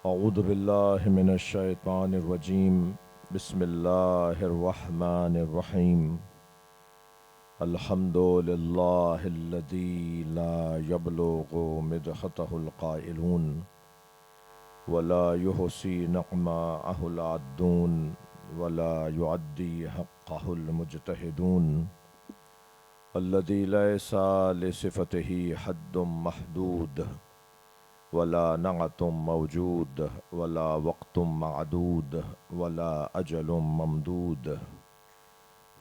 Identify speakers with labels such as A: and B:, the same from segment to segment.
A: أعوذ بالله من الشيطان الرجيم. بسم الله الرحمن الرحيم. الحمد لله الذي لا يبلغ مدحته القائلون ولا يحصي نعماءه العادون ولا يعدي حقه المجتهدون، الذي ليس لصفته حد محدود ولا نعت موجود ولا وقت معدود ولا أجل ممدود،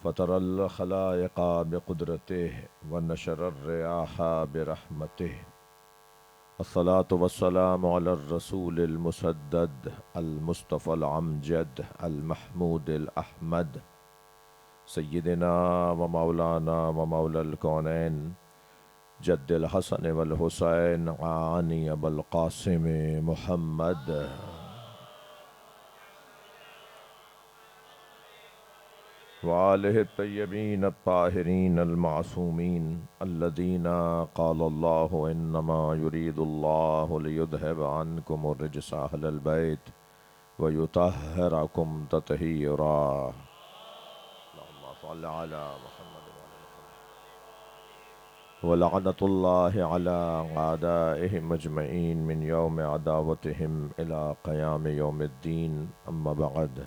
A: فطر الخلائق بقدرته ونشر الرياح برحمته. الصلاة والسلام على الرسول المسدد المصطفى العمجد المحمود الأحمد سيدنا ومولانا ومولى الكونين جد الحسن والحسين عاني أبا القاسم محمد وآله الطيبين الطاهرين المعصومين الذين قال الله إنما يريد الله ليذهب عنكم الرجس أهل البيت ويطهركم تطهيرا. اللهم صل على محمد ولعنة الله على أعدائهم أجمعين من يوم عداوتهم إلى قيام يوم الدين. أما بعد،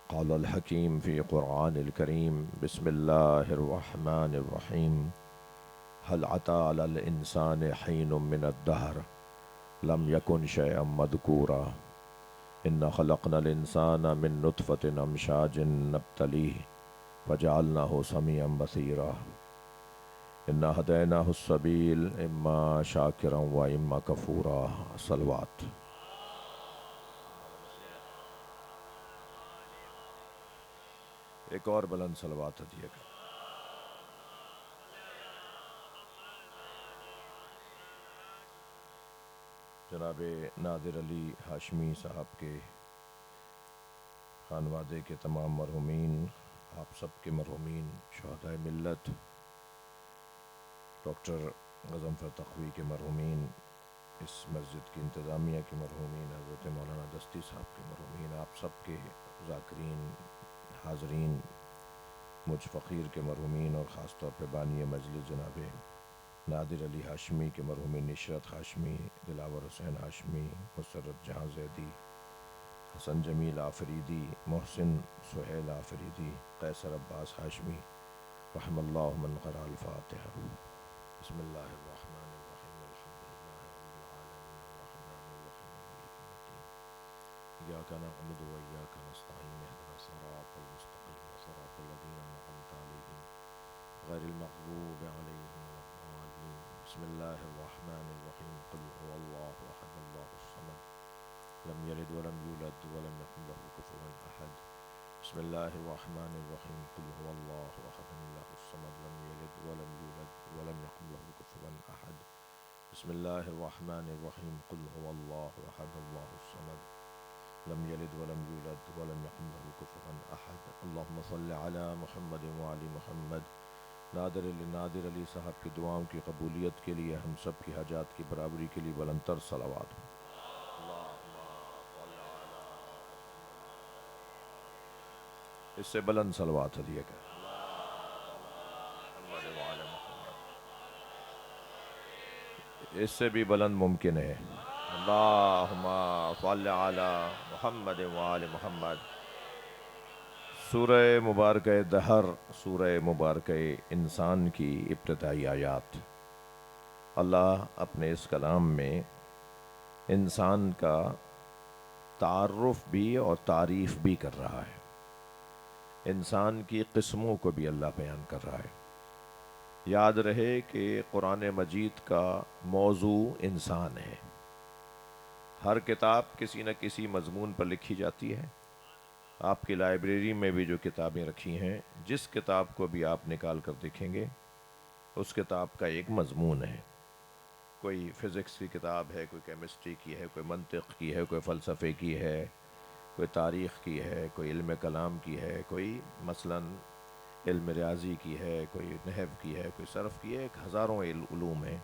A: قال الحكيم في قرآن الكريم: بسم الله الرحمن الرحيم. هل أتى على الإنسان حين من الدهر لم يكن شيئا مذكورا إنا خلقنا الإنسان من نطفة أمشاج نبتليه فجعلناه سميعا بصيرا. إنا هديناه السبيل إما شاكرا وإما كفورا. صلوات. ایک اور بلند صلوات دیے گا. جناب نادر علی ہاشمی صاحب کے خانوادے کے تمام مرحومین، آپ سب کے مرحومین، شہدائے ملت، ڈاکٹر غضنفر تقوی کے مرحومین، اس مسجد کی انتظامیہ کے مرحومین، حضرت مولانا دستی صاحب کے مرحومین، آپ سب کے ذاکرین، حاضرین، مجھ فقیر کے مرحومین، اور خاص طور پہ بانی مجلس جناب نادر علی ہاشمی کے مرحومین، نشرت ہاشمی، دلاور حسین ہاشمی، مسرت جہاں زیدی، حسن جمیل آفریدی، محسن سہیل آفریدی، قیصر عباس ہاشمی، رحم اللہ من قرأ الفاتحہ. بسم اللہ الرحمن الرحیم. الحمد للہ رب العالمین الرحمن الرحیم مالک یوم الدین. ایاک نعبد و ایاک نستعین. اهدنا الصراط المستقیم صراط الذین انعمت علیہم غیر المغضوب علیہم ولا الضالین. بسم اللہ الرحمن الرحیم. قل هو اللہ احد اللہ الصمد لم یلد ولم یولد ولم یکن له کفوا احد. بسم اللہ الرحمن الرحیم. قل هو اللہ احد اللہ الصمد لم یلد ولم یولد ولم یکن له کفوا احد. بسم اللہ الرحمن الرحیم. قل هو اللہ احد اللہ الصمد لم یلد ولم یولد ولم یکن له کفوا احد. اللہم صل علی محمد وعلی محمد. نادر علی صاحب کی دعاؤں کی قبولیت کے لیے ہم سب کی حاجات کی برابری کے لیے بلند تر صلوات. اس سے بلند صلوات دیے گا. اس سے بھی بلند ممکن ہے. اللہم صل علی محمد وآل محمد. سورہ مبارکہ دہر، سورہ مبارکہ انسان کی ابتدائی آیات. اللہ اپنے اس کلام میں انسان کا تعارف بھی اور تعریف بھی کر رہا ہے. انسان کی قسموں کو بھی اللہ بیان کر رہا ہے. یاد رہے کہ قرآن مجید کا موضوع انسان ہے. ہر کتاب کسی نہ کسی مضمون پر لکھی جاتی ہے. آپ کی لائبریری میں بھی جو کتابیں رکھی ہیں، جس کتاب کو بھی آپ نکال کر دیکھیں گے اس کتاب کا ایک مضمون ہے. کوئی فزکس کی کتاب ہے، کوئی کیمسٹری کی ہے، کوئی منطق کی ہے، کوئی فلسفے کی ہے، کوئی تاریخ کی ہے، کوئی علم کلام کی ہے، کوئی مثلاً علم ریاضی کی ہے، کوئی نحو کی ہے، کوئی صرف کی ہے. ایک ہزاروں علوم ہیں،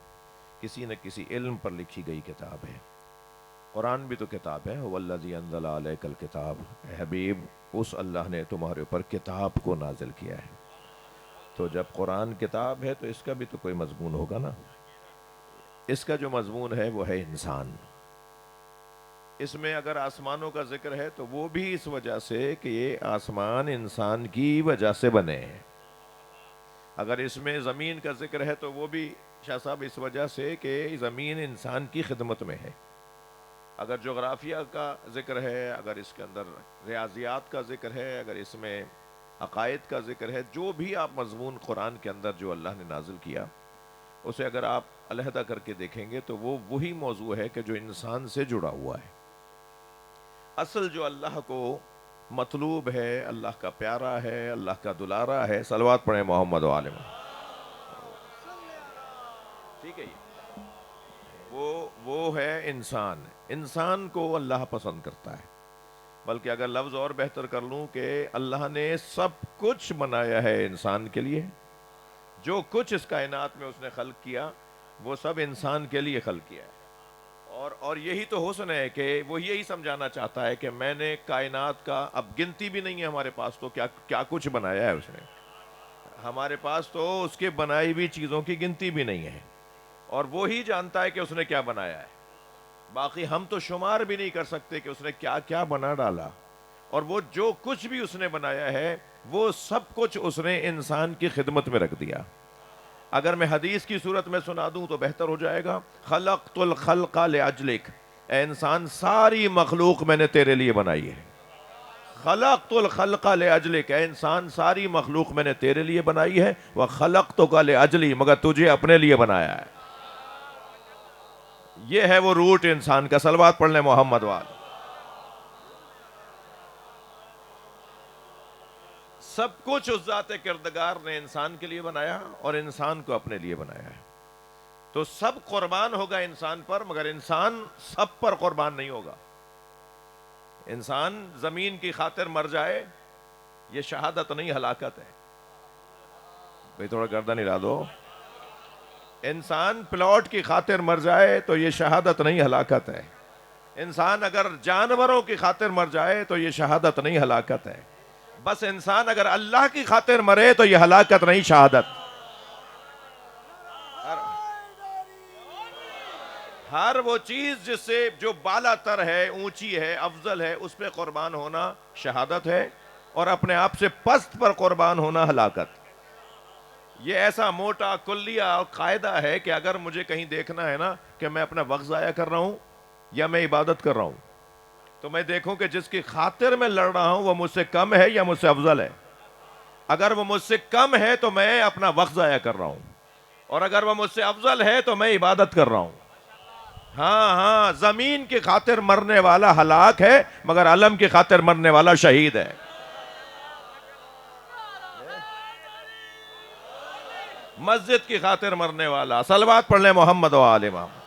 A: کسی نہ کسی علم پر لکھی گئی کتاب ہے. قرآن بھی تو کتاب ہے، والذی انزل علیک الکتاب، اے حبیب اس اللہ نے تمہارے اوپر کتاب کو نازل کیا ہے. تو جب قرآن کتاب ہے تو اس کا بھی تو کوئی مضمون ہوگا نا. اس کا جو مضمون ہے وہ ہے انسان. اس میں اگر آسمانوں کا ذکر ہے تو وہ بھی اس وجہ سے کہ یہ آسمان انسان کی وجہ سے بنے ہیں. اگر اس میں زمین کا ذکر ہے تو وہ بھی شاہ صاحب اس وجہ سے کہ زمین انسان کی خدمت میں ہے. اگر جغرافیہ کا ذکر ہے، اگر اس کے اندر ریاضیات کا ذکر ہے، اگر اس میں عقائد کا ذکر ہے، جو بھی آپ مضمون قرآن کے اندر جو اللہ نے نازل کیا اسے اگر آپ علیحدہ کر کے دیکھیں گے تو وہ وہی موضوع ہے کہ جو انسان سے جڑا ہوا ہے. اصل جو اللہ کو مطلوب ہے، اللہ کا پیارا ہے، اللہ کا دلارا ہے، صلوات پڑھیں محمد و آل محمد. ٹھیک ہے، وہ ہے انسان. انسان کو اللہ پسند کرتا ہے. بلکہ اگر لفظ اور بہتر کر لوں کہ اللہ نے سب کچھ بنایا ہے انسان کے لیے. جو کچھ اس کائنات میں اس نے خلق کیا وہ سب انسان کے لیے خلق کیا ہے. اور یہی تو حسن ہے کہ وہ یہی سمجھانا چاہتا ہے کہ میں نے کائنات کا اب گنتی بھی نہیں ہے ہمارے پاس تو کیا کچھ بنایا ہے اس نے. ہمارے پاس تو اس کے بنائی ہوئی چیزوں کی گنتی بھی نہیں ہے، اور وہی جانتا ہے کہ اس نے کیا بنایا ہے. باقی ہم تو شمار بھی نہیں کر سکتے کہ اس نے کیا کیا بنا ڈالا. اور وہ جو کچھ بھی اس نے بنایا ہے وہ سب کچھ اس نے انسان کی خدمت میں رکھ دیا. اگر میں حدیث کی صورت میں سنا دوں تو بہتر ہو جائے گا. خلقت الخلق لأجلک، اے انسان ساری مخلوق میں نے تیرے لیے بنائی ہے. خلقت الخلق لأجلک، اے انسان ساری مخلوق میں نے تیرے لیے بنائی ہے. وخلقتک لأجلی، مگر تجھے اپنے لیے بنایا ہے. یہ ہے وہ روٹ انسان کا. صلوات پڑھ لیں محمد وال. سب کچھ اس ذات کردگار نے انسان کے لیے بنایا اور انسان کو اپنے لیے بنایا ہے. تو سب قربان ہوگا انسان پر، مگر انسان سب پر قربان نہیں ہوگا. انسان زمین کی خاطر مر جائے یہ شہادت نہیں، ہلاکت ہے. بھئی تھوڑا گردن ہلا دو. انسان پلاٹ کی خاطر مر جائے تو یہ شہادت نہیں، ہلاکت ہے. انسان اگر جانوروں کی خاطر مر جائے تو یہ شہادت نہیں، ہلاکت ہے. بس انسان اگر اللہ کی خاطر مرے تو یہ ہلاکت نہیں، شہادت. ہر وہ چیز جس سے جو بالا تر ہے، اونچی ہے، افضل ہے، اس پہ قربان ہونا شہادت ہے، اور اپنے آپ سے پست پر قربان ہونا ہلاکت. یہ ایسا موٹا کلیہ اور قاعدہ ہے کہ اگر مجھے کہیں دیکھنا ہے نا کہ میں اپنا وقت ضائع کر رہا ہوں یا میں عبادت کر رہا ہوں، تو میں دیکھوں کہ جس کی خاطر میں لڑ رہا ہوں وہ مجھ سے کم ہے یا مجھ سے افضل ہے. اگر وہ مجھ سے کم ہے تو میں اپنا وقت ضائع کر رہا ہوں، اور اگر وہ مجھ سے افضل ہے تو میں عبادت کر رہا ہوں. ہاں ہاں، زمین کی خاطر مرنے والا ہلاک ہے، مگر علم کی خاطر مرنے والا شہید ہے. مسجد کی خاطر مرنے والا. صلوات پڑھ لیں محمد و آل محمد.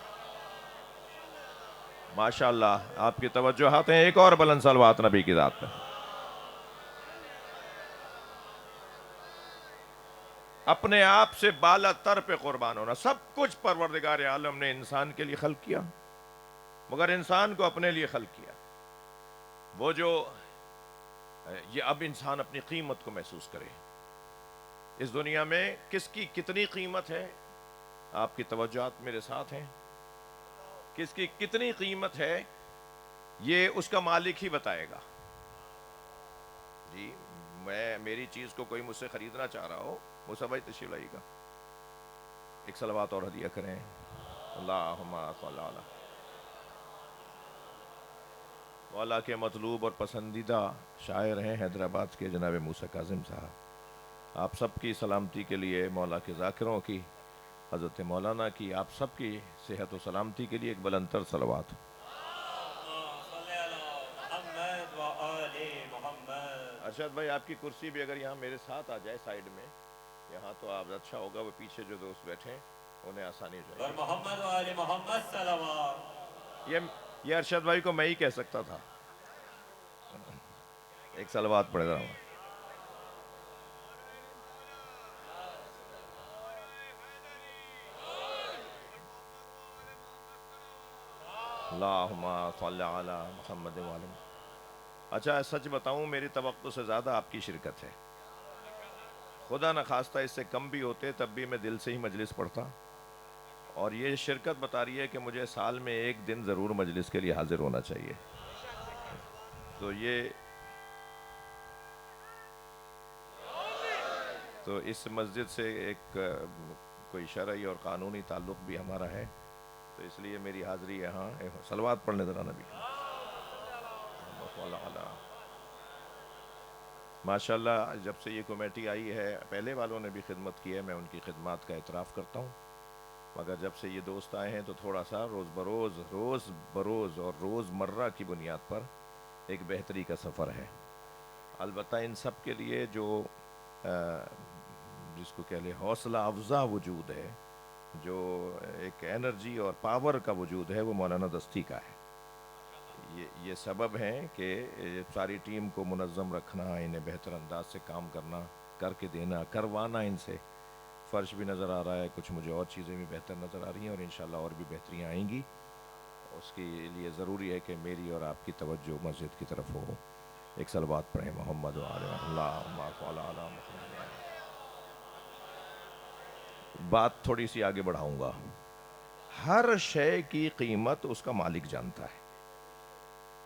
A: ماشاءاللہ آپ کی توجہات ہیں. ایک اور بلند صلوات نبی کی ذات پہ. اپنے آپ سے بالا تر پہ قربان ہونا. سب کچھ پروردگار عالم نے انسان کے لیے خلق کیا، مگر انسان کو اپنے لیے خلق کیا. وہ جو یہ اب انسان اپنی قیمت کو محسوس کرے. اس دنیا میں کس کی کتنی قیمت ہے؟ آپ کی توجہات میرے ساتھ ہیں. کس کی کتنی قیمت ہے یہ اس کا مالک ہی بتائے گا. جی میری چیز کو کوئی مجھ سے خریدنا چاہ رہا ہو، موسیٰ بھائی تشریف لائیے گا، ایک صلوات اور ہدیہ کریں. اللہم صلی اللہ علیہ. مولا کے مطلوب اور پسندیدہ شاعر ہیں حیدرآباد کے جناب موسیٰ کاظم صاحب. آپ سب کی سلامتی کے لیے، مولا کے ذاکروں کی، حضرت مولانا کی، آپ سب کی صحت و سلامتی کے لیے ایک بلند تر صلوات. ارشد بھائی آپ کی کرسی بھی اگر یہاں میرے ساتھ آ جائے سائیڈ میں یہاں تو آپ اچھا ہوگا. وہ پیچھے جو دوست بیٹھے ہیں انہیں آسانی ہو جائے گی. محمد و آل محمد صلوات. یہ ارشد بھائی کو میں ہی کہہ سکتا تھا. ایک صلوات پڑھ رہا ہوں. اللہم صلی علی محمد وعلی۔ اچھا سچ بتاؤں، میری توقع سے زیادہ آپ کی شرکت ہے۔ خدا نخواستہ اس سے کم بھی ہوتے تب بھی میں دل سے ہی مجلس پڑھتا، اور یہ شرکت بتا رہی ہے کہ مجھے سال میں ایک دن ضرور مجلس کے لیے حاضر ہونا چاہیے۔ تو اس مسجد سے ایک کوئی شرعی اور قانونی تعلق بھی ہمارا ہے، تو اس لیے میری حاضری یہاں صلوات پڑھنے ذرا نبی کی۔ ماشاءاللہ جب سے یہ کمیٹی آئی ہے، پہلے والوں نے بھی خدمت کی ہے، میں ان کی خدمات کا اعتراف کرتا ہوں، مگر جب سے یہ دوست آئے ہیں تو تھوڑا سا روز بروز اور روز مرہ کی بنیاد پر ایک بہتری کا سفر ہے۔ البتہ ان سب کے لیے جو جس کو کہہ لیں حوصلہ افزا وجود ہے، جو ایک انرجی اور پاور کا وجود ہے، وہ مولانا دستی کا ہے۔ یہ سبب ہیں کہ ساری ٹیم کو منظم رکھنا، انہیں بہتر انداز سے کام کرنا، کر کے دینا، کروانا ان سے۔ فرش بھی نظر آ رہا ہے، کچھ مجھے اور چیزیں بھی بہتر نظر آ رہی ہیں، اور انشاءاللہ اور بھی بہتریاں آئیں گی۔ اس کے لیے ضروری ہے کہ میری اور آپ کی توجہ مسجد کی طرف ہو۔ ایک صلوات پڑھیں محمد وعلی اللہم صلی علی محمد۔ بات تھوڑی سی آگے بڑھاؤں گا۔ ہر شے کی قیمت اس کا مالک جانتا ہے۔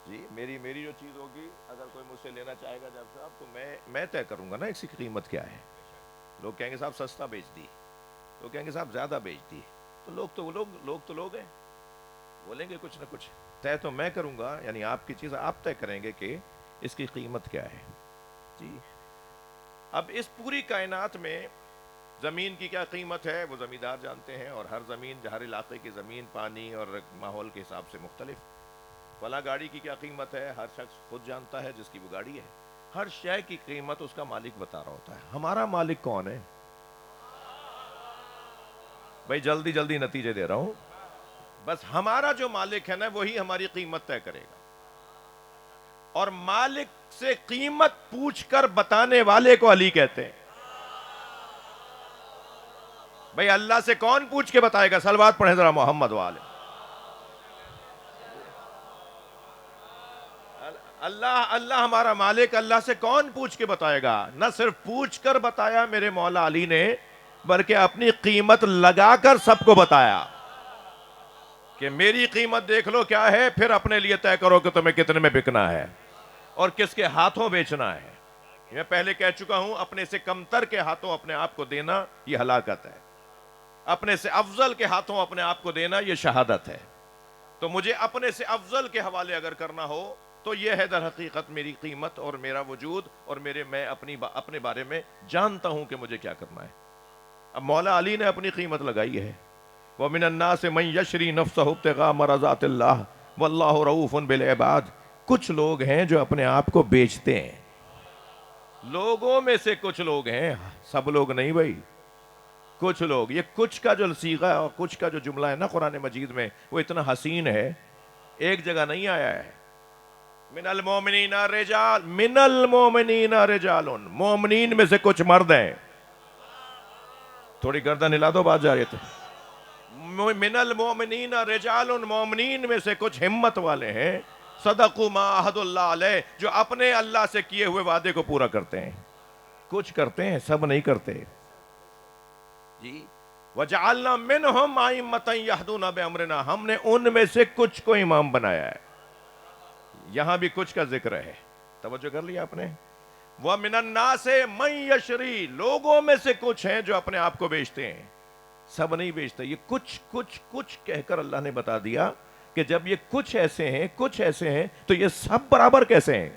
A: جی میری جو چیز ہوگی، اگر کوئی مجھ سے لینا چاہے گا جب صاحب، تو میں طے کروں گا نا اس کی قیمت کیا ہے۔ لوگ کہیں گے صاحب سستا بیچ دی، لوگ کہیں گے صاحب زیادہ بیچ دی، تو لوگ ہیں، بولیں گے کچھ نہ کچھ۔ طے تو میں کروں گا، یعنی آپ کی چیز آپ طے کریں گے کہ اس کی قیمت کیا ہے۔ جی اب اس پوری کائنات میں زمین کی کیا قیمت ہے وہ زمیندار جانتے ہیں، اور ہر علاقے کی زمین پانی اور ماحول کے حساب سے مختلف۔ فلاں گاڑی کی کیا قیمت ہے ہر شخص خود جانتا ہے جس کی وہ گاڑی ہے۔ ہر شے کی قیمت اس کا مالک بتا رہا ہوتا ہے۔ ہمارا مالک کون ہے؟ بھائی جلدی نتیجے دے رہا ہوں۔ بس ہمارا جو مالک ہے نا، وہی ہماری قیمت طے کرے گا، اور مالک سے قیمت پوچھ کر بتانے والے کو علی کہتے ہیں۔ بھئی اللہ سے کون پوچھ کے بتائے گا؟ صلوات پڑھیں ذرا محمد والے۔ اللہ ہمارا مالک، اللہ سے کون پوچھ کے بتائے گا؟ نہ صرف پوچھ کر بتایا میرے مولا علی نے، بلکہ اپنی قیمت لگا کر سب کو بتایا کہ میری قیمت دیکھ لو کیا ہے، پھر اپنے لیے طے کرو کہ تمہیں کتنے میں بکنا ہے اور کس کے ہاتھوں بیچنا ہے۔ میں پہلے کہہ چکا ہوں، اپنے سے کمتر کے ہاتھوں اپنے آپ کو دینا یہ ہلاکت ہے، اپنے سے افضل کے ہاتھوں اپنے آپ کو دینا یہ شہادت ہے۔ تو مجھے اپنے سے افضل کے حوالے اگر کرنا ہو تو یہ ہے در حقیقت میری قیمت اور میرا وجود، اور میں اپنے بارے میں جانتا ہوں کہ مجھے کیا کرنا ہے۔ اب مولا علی نے اپنی قیمت لگائی ہے، وَمِنَ النَّاسِ مَن يَشْرِي نَفْسَهُ ابْتِغَاءَ مَرْضَاتِ اللَّهِ وَاللَّهُ رَءُوفٌ بِالْعِبَادِ۔ کچھ لوگ ہیں جو اپنے آپ کو بیچتے ہیں، لوگوں میں سے کچھ لوگ ہیں، سب لوگ نہیں بھائی، کچھ لوگ۔ یہ کچھ کا جو صیغہ اور کچھ کا جو جملہ ہے نا قرآن مجید میں، وہ اتنا حسین ہے، ایک جگہ نہیں آیا ہے۔ من المومنین رجال، مومنین میں سے کچھ مرد ہیں۔ تھوڑی گردن ہلا دو، بات جا رہی تھی۔ من المومنین رجال، مومنین میں سے کچھ ہمت والے ہیں، صدقوا ما عہد اللہ علیہ، جو اپنے اللہ سے کیے ہوئے وعدے کو پورا کرتے ہیں۔ کچھ کرتے ہیں، سب نہیں کرتے جی۔ وَجَعَلْنَا مِنْهُمْ أَئِمَّةً يَهْدُونَ بِأَمْرِنَا، ہم نے ان میں سے کچھ کو امام بنایا ہے۔ یہاں بھی کچھ کا ذکر ہے، توجہ کر لیا آپ نے۔ وَمِنَ النَّاسِ مَن يَشْرِي، لوگوں میں سے کچھ ہیں جو اپنے آپ کو بیچتے ہیں، سب نہیں بیچتے۔ یہ کچھ کہہ کر اللہ نے بتا دیا کہ جب یہ کچھ ایسے ہیں تو یہ سب برابر کیسے ہیں؟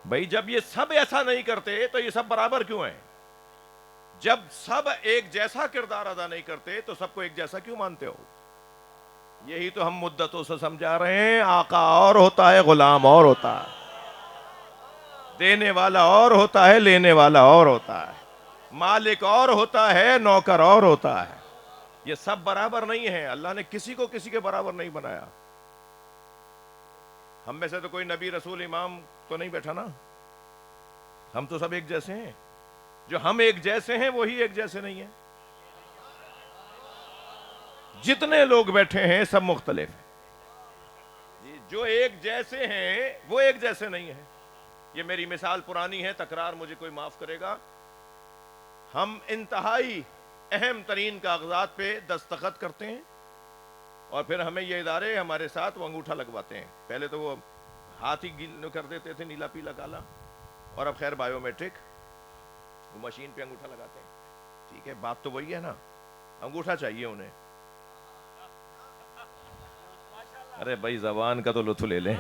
A: بھئی جب یہ سب ایسا نہیں کرتے تو یہ سب برابر کیوں ہیں؟ جب سب ایک جیسا کردار ادا نہیں کرتے تو سب کو ایک جیسا کیوں مانتے ہو؟ یہی تو ہم مدتوں سے سمجھا رہے ہیں، آقا اور ہوتا ہے، غلام اور ہوتا ہے، دینے والا اور ہوتا ہے، لینے والا اور ہوتا ہے، مالک اور ہوتا ہے، نوکر اور ہوتا ہے۔ یہ سب برابر نہیں ہیں، اللہ نے کسی کو کسی کے برابر نہیں بنایا۔ ہم میں سے تو کوئی نبی رسول امام تو نہیں بیٹھا نا، ہم تو سب ایک جیسے ہیں۔ جو ہم ایک جیسے ہیں وہی ایک جیسے نہیں ہیں۔ جتنے لوگ بیٹھے ہیں سب مختلف ہیں جی، جو ایک جیسے ہیں وہ ایک جیسے نہیں ہیں. یہ میری مثال پرانی ہے، تکرار مجھے کوئی معاف کرے گا. ہم انتہائی اہم ترین کاغذات پہ دستخط کرتے ہیں اور پھر ہمیں یہ ادارے ہمارے ساتھ وہ انگوٹھا لگواتے ہیں. پہلے تو وہ ہاتھ ہی کر دیتے تھے، نیلا پیلا کالا، اور اب خیر بایو میٹرک، وہ مشین پہ انگوٹھا لگاتے ہیں. ٹھیک ہے، بات تو وہی ہے نا، انگوٹھا چاہیے انہیں. ارے بھائی زبان کا تو لطف لے لیں.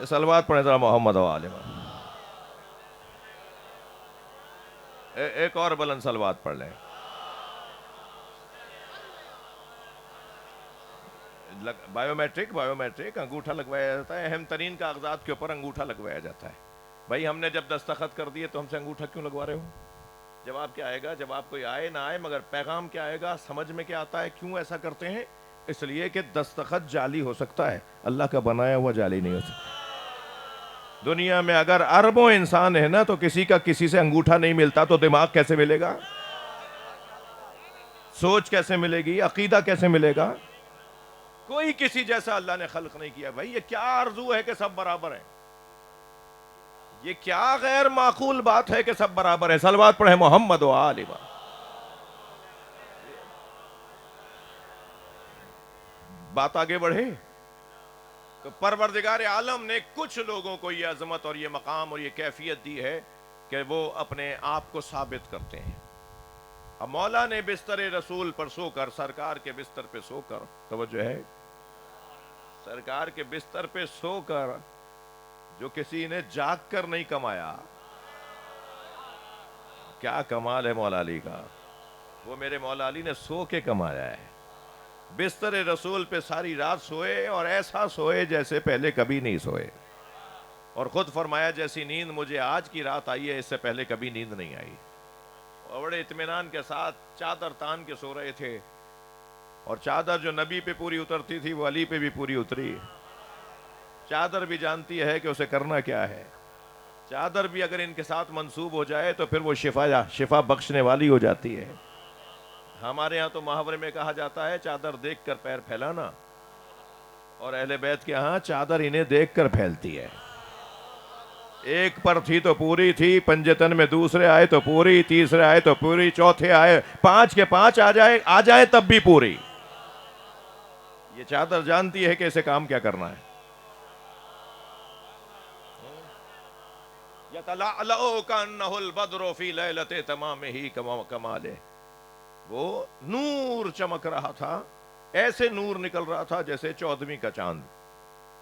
A: صلوات پڑھیں ذرا محمد و آل محمد. ایک اور بلند صلوات پڑھ لیں. بایو میٹرک انگوٹھا لگوایا جاتا ہے. اہم ترین کاغذات کے اوپر انگوٹھا لگوایا جاتا ہے. بھائی ہم نے جب دستخط کر دیے تو ہم سے انگوٹھا کیوں لگوا رہے ہو؟ جواب کیا آئے گا؟ جواب کوئی آئے نہ آئے، مگر پیغام کیا آئے گا؟ سمجھ میں کیا آتا ہے کیوں ایسا کرتے ہیں؟ اس لیے کہ دستخط جعلی ہو سکتا ہے، اللہ کا بنایا ہوا جعلی نہیں ہو سکتا. دنیا میں اگر اربوں انسان ہے نا تو کسی کا کسی سے انگوٹھا نہیں ملتا تو دماغ کیسے ملے گا؟ سوچ کیسے ملے گی؟ عقیدہ کیسے ملے گا؟ کوئی کسی جیسا اللہ نے خلق نہیں کیا. بھائی یہ کیا آرزو ہے کہ سب برابر ہیں؟ یہ کیا غیر معقول بات ہے کہ سب برابر ہیں؟ صلوات پڑھیں محمد و آل محمد. بات آگے بڑھے تو پروردگار عالم نے کچھ لوگوں کو یہ عظمت اور یہ مقام اور یہ کیفیت دی ہے کہ وہ اپنے آپ کو ثابت کرتے ہیں. اب مولا نے بستر رسول پر سو کر، سرکار کے بستر پہ سو کر، توجہ ہے، سرکار کے بستر پہ سو کر، جو کسی نے جاگ کر نہیں کمایا. کیا کمال ہے مولا علی کا! وہ میرے مولا علی نے سو کے کمایا ہے. بستر رسول پہ ساری رات سوئے اور ایسا سوئے جیسے پہلے کبھی نہیں سوئے، اور خود فرمایا جیسی نیند مجھے آج کی رات آئی ہے اس سے پہلے کبھی نیند نہیں آئی. اور بڑے اطمینان کے ساتھ چادر تان کے سو رہے تھے، اور چادر جو نبی پہ پوری اترتی تھی وہ علی پہ بھی پوری اتری. چادر بھی جانتی ہے کہ اسے کرنا کیا ہے. چادر بھی اگر ان کے ساتھ منسوب ہو جائے تو پھر وہ شفا بخشنے والی ہو جاتی ہے. ہمارے ہاں تو محاورے میں کہا جاتا ہے چادر دیکھ کر پیر پھیلانا، اور اہل بیت کے ہاں چادر انہیں دیکھ کر پھیلتی ہے. ایک پر تھی تو پوری تھی، پنجتن میں دوسرے آئے تو پوری، تیسرے آئے تو پوری، چوتھے آئے، 5 کے 5 آ جائے تب بھی پوری. یہ چادر جانتی ہے کہ اسے کام کیا کرنا ہے. يَتَلَعْلَعُ كَأَنَّهُ الْبَدْرُ فِي لَيْلَةِ تَمَامِهِ كَمَالِهِ. وہ نور چمک رہا تھا، ایسے نور نکل رہا تھا جیسے 14ویں کا چاند.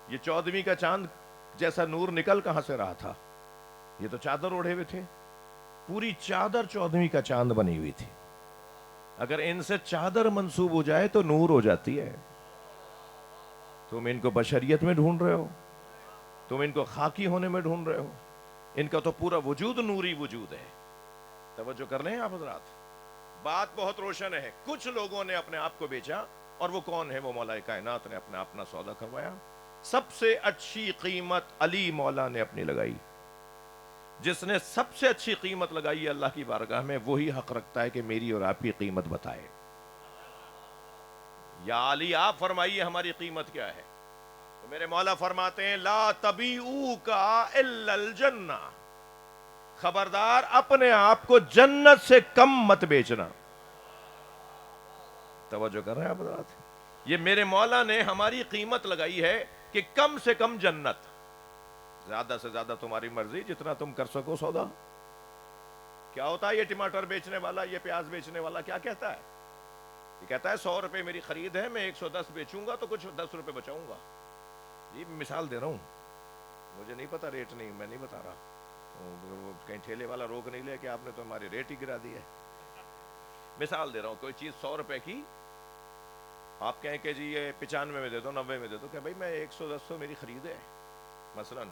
A: یہ 14ویں کا چاند جیسا نور نکل کہاں سے رہا تھا؟ یہ تو چادر اوڑھے ہوئے تھے. پوری چادر 14ویں کا چاند بنی ہوئی تھی. اگر ان سے چادر منسوب ہو جائے تو نور ہو جاتی ہے. تم ان کو بشریت میں ڈھونڈ رہے ہو، تم ان کو خاکی ہونے میں ڈھونڈ رہے ہو. ان کا تو پورا وجود نوری وجود ہے. توجہ کر لیں آپ حضرات، بات بہت روشن ہے. کچھ لوگوں نے اپنے آپ کو بیچا، اور وہ کون ہے؟ وہ مولا کائنات نے اپنا سودا کروایا. سب سے اچھی قیمت علی مولا نے اپنی لگائی. جس نے سب سے اچھی قیمت لگائی ہے اللہ کی بارگاہ میں، وہی حق رکھتا ہے کہ میری اور آپ کی قیمت بتائے. یا علی آپ فرمائیے ہماری قیمت کیا ہے؟ تو میرے مولا فرماتے ہیں لا تبیعوک الا الجنہ. خبردار اپنے آپ کو جنت سے کم مت بیچنا. توجہ کر رہے ہیں آپ حضرات؟ یہ میرے مولا نے ہماری قیمت لگائی ہے کہ کم سے کم جنت. زیادہ سے زیادہ تمہاری مرضی، جتنا تم کر سکو سودا. کیا ہوتا ہے یہ ٹماٹر بیچنے والا، یہ پیاز بیچنے والا کیا کہتا ہے؟ یہ کہتا ہے 100 روپے میری خرید ہے، میں 110 بیچوں گا تو کچھ 10 روپے بچاؤں گا. یہ مثال دے رہا ہوں، مجھے نہیں پتا ریٹ، نہیں میں نہیں بتا رہا. کہیں ٹھیلے والا روک نہیں لے کہ آپ نے تو ہماری ریٹ ہی گرا دی ہے. مثال دے رہا ہوں، کوئی چیز 100 روپے کی آپ کہیں کہ جی یہ 95 میں دے دو، 90 میں دے دو، کہ بھائی میں 110 تو میری خرید ہے، مثلا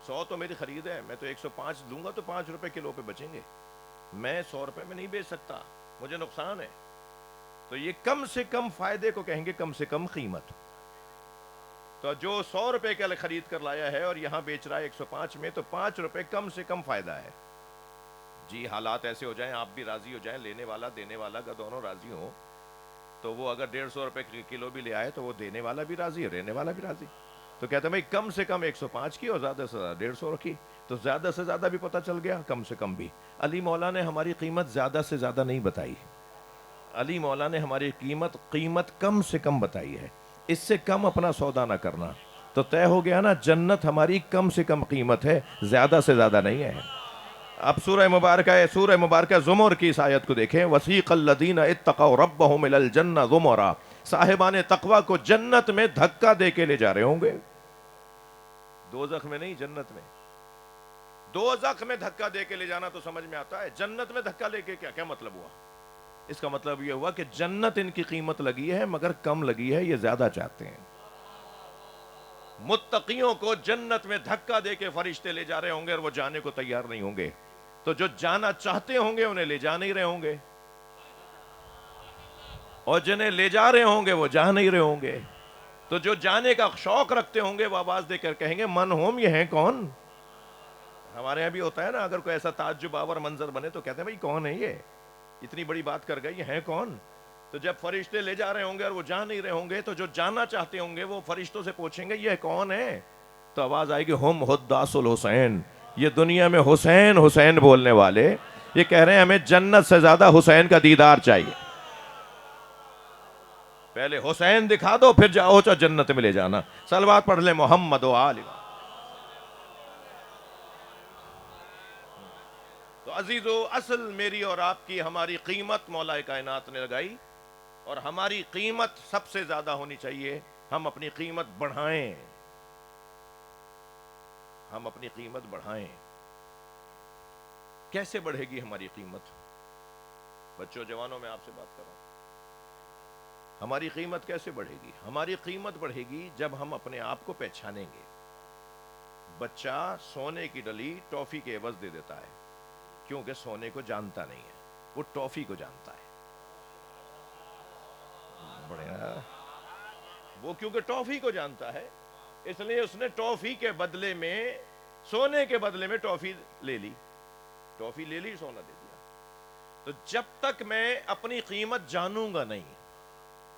A: 100 تو میری خرید ہے، میں تو 105 دوں گا تو 5 روپے کلو پہ بچیں گے. میں 100 روپے میں نہیں بیچ سکتا، مجھے نقصان ہے. تو یہ کم سے کم فائدے کو کہیں گے کم سے کم قیمت. تو جو 100 روپے کا خرید کر لایا ہے اور یہاں بیچ رہا ہے 105 میں، تو 5 روپے کم سے کم فائدہ ہے. جی حالات ایسے ہو جائیں، آپ بھی راضی ہو جائیں، لینے والا دینے والا کا دونوں راضی ہوں، تو وہ اگر 150 روپے کلو بھی لے آئے تو وہ دینے والا بھی راضی ہے، رہنے والا بھی راضی. تو کہتے ہیں بھائی کم سے کم 105 کی اور زیادہ سے زیادہ 150 رکھی. تو زیادہ سے زیادہ بھی پتہ چل گیا، کم سے کم بھی. علی مولا نے ہماری قیمت زیادہ سے زیادہ نہیں بتائی. علی مولا نے ہماری قیمت کم سے کم بتائی ہے. اس سے کم اپنا سودا نہ کرنا. تو طے ہو گیا نا، جنت ہماری کم سے کم قیمت ہے، زیادہ سے زیادہ نہیں ہے. اب سورہ مبارکہ زمر کی اس آیت کو دیکھیں. وسیق الذین اتقوا ربهم الی الجنہ زمرا. صاحبان تقوی کو جنت میں دھکا دے کے لے جا رہے ہوں گے. دوزخ میں نہیں، جنت میں. دوزخ میں دھکا دے کے لے جانا تو سمجھ میں آتا ہے، جنت میں دھکا لے کے کیا مطلب ہوا؟ اس کا مطلب یہ ہوا کہ جنت ان کی قیمت لگی ہے مگر کم لگی ہے، یہ زیادہ چاہتے ہیں. متقیوں کو جنت میں دھکا دے کے فرشتے لے جا رہے ہوں گے اور وہ جانے کو تیار نہیں ہوں گے. تو جو جانا چاہتے ہوں گے انہیں لے جا نہیں رہے ہوں گے، اور جنہیں لے جا رہے ہوں گے وہ جا نہیں رہے ہوں گے. تو جو جانے کا شوق رکھتے ہوں گے وہ آواز دے کر کہیں گے من ہوم، یہ ہیں کون؟ ہمارے یہاں بھی ہوتا ہے نا، اگر کوئی ایسا تعجب آور منظر بنے تو کہتے ہیں بھائی کون ہے یہ، اتنی بڑی بات کر گئے، یہ ہیں کون؟ تو جب فرشتے لے جا رہے ہوں گے اور وہ جا نہیں رہے ہوں گے تو جو جانا چاہتے ہوں گے وہ فرشتوں سے پوچھیں گے یہ کون ہے؟ تو آواز آئے گی ہم حداث الحسین. یہ دنیا میں حسین حسین بولنے والے یہ کہہ رہے ہیں ہمیں جنت سے زیادہ حسین کا دیدار چاہیے. پہلے حسین دکھا دو پھر جاؤ تو جنت میں لے جانا. صلوات پڑھ لیں محمد و آل. تو عزیزو، اصل میری اور آپ کی ہماری قیمت مولا کائنات نے لگائی، اور ہماری قیمت سب سے زیادہ ہونی چاہیے. ہم اپنی قیمت بڑھائیں، ہم اپنی قیمت بڑھائیں. کیسے بڑھے گی ہماری قیمت؟ بچوں جوانوں میں آپ سے بات کر رہا ہوں. ہماری قیمت کیسے بڑھے گی؟ ہماری قیمت بڑھے گی جب ہم اپنے آپ کو پہچانیں گے. بچہ سونے کی ڈلی ٹافی کے عوض دے دیتا ہے کیونکہ سونے کو جانتا نہیں ہے، وہ ٹافی کو جانتا ہے. بڑھیا، وہ کیونکہ ٹافی کو جانتا ہے اس لیے اس نے ٹافی کے بدلے میں، سونے کے بدلے میں ٹافی لے لی. ٹافی لے لی، سونا دے دیا. تو جب تک میں اپنی قیمت جانوں گا نہیں،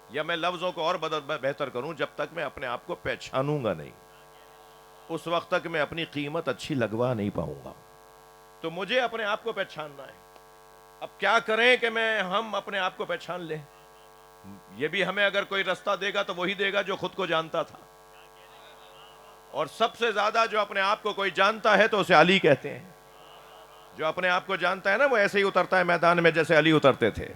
A: یا میں لفظوں کو اور بہتر کروں، جب تک میں اپنے آپ کو پہچانوں گا نہیں، اس وقت تک میں اپنی قیمت اچھی لگوا نہیں پاؤں گا. تو مجھے اپنے آپ کو پہچاننا ہے. اب کیا کریں کہ ہم اپنے آپ کو پہچان لیں؟ یہ بھی ہمیں اگر کوئی رستہ دے گا تو وہی دے گا جو خود کو جانتا تھا. اور سب سے زیادہ جو اپنے آپ کو کوئی جانتا ہے تو اسے علی کہتے ہیں. جو اپنے آپ کو جانتا ہے نا وہ ایسے ہی اترتا ہے میدان میں جیسے علی اترتے تھے.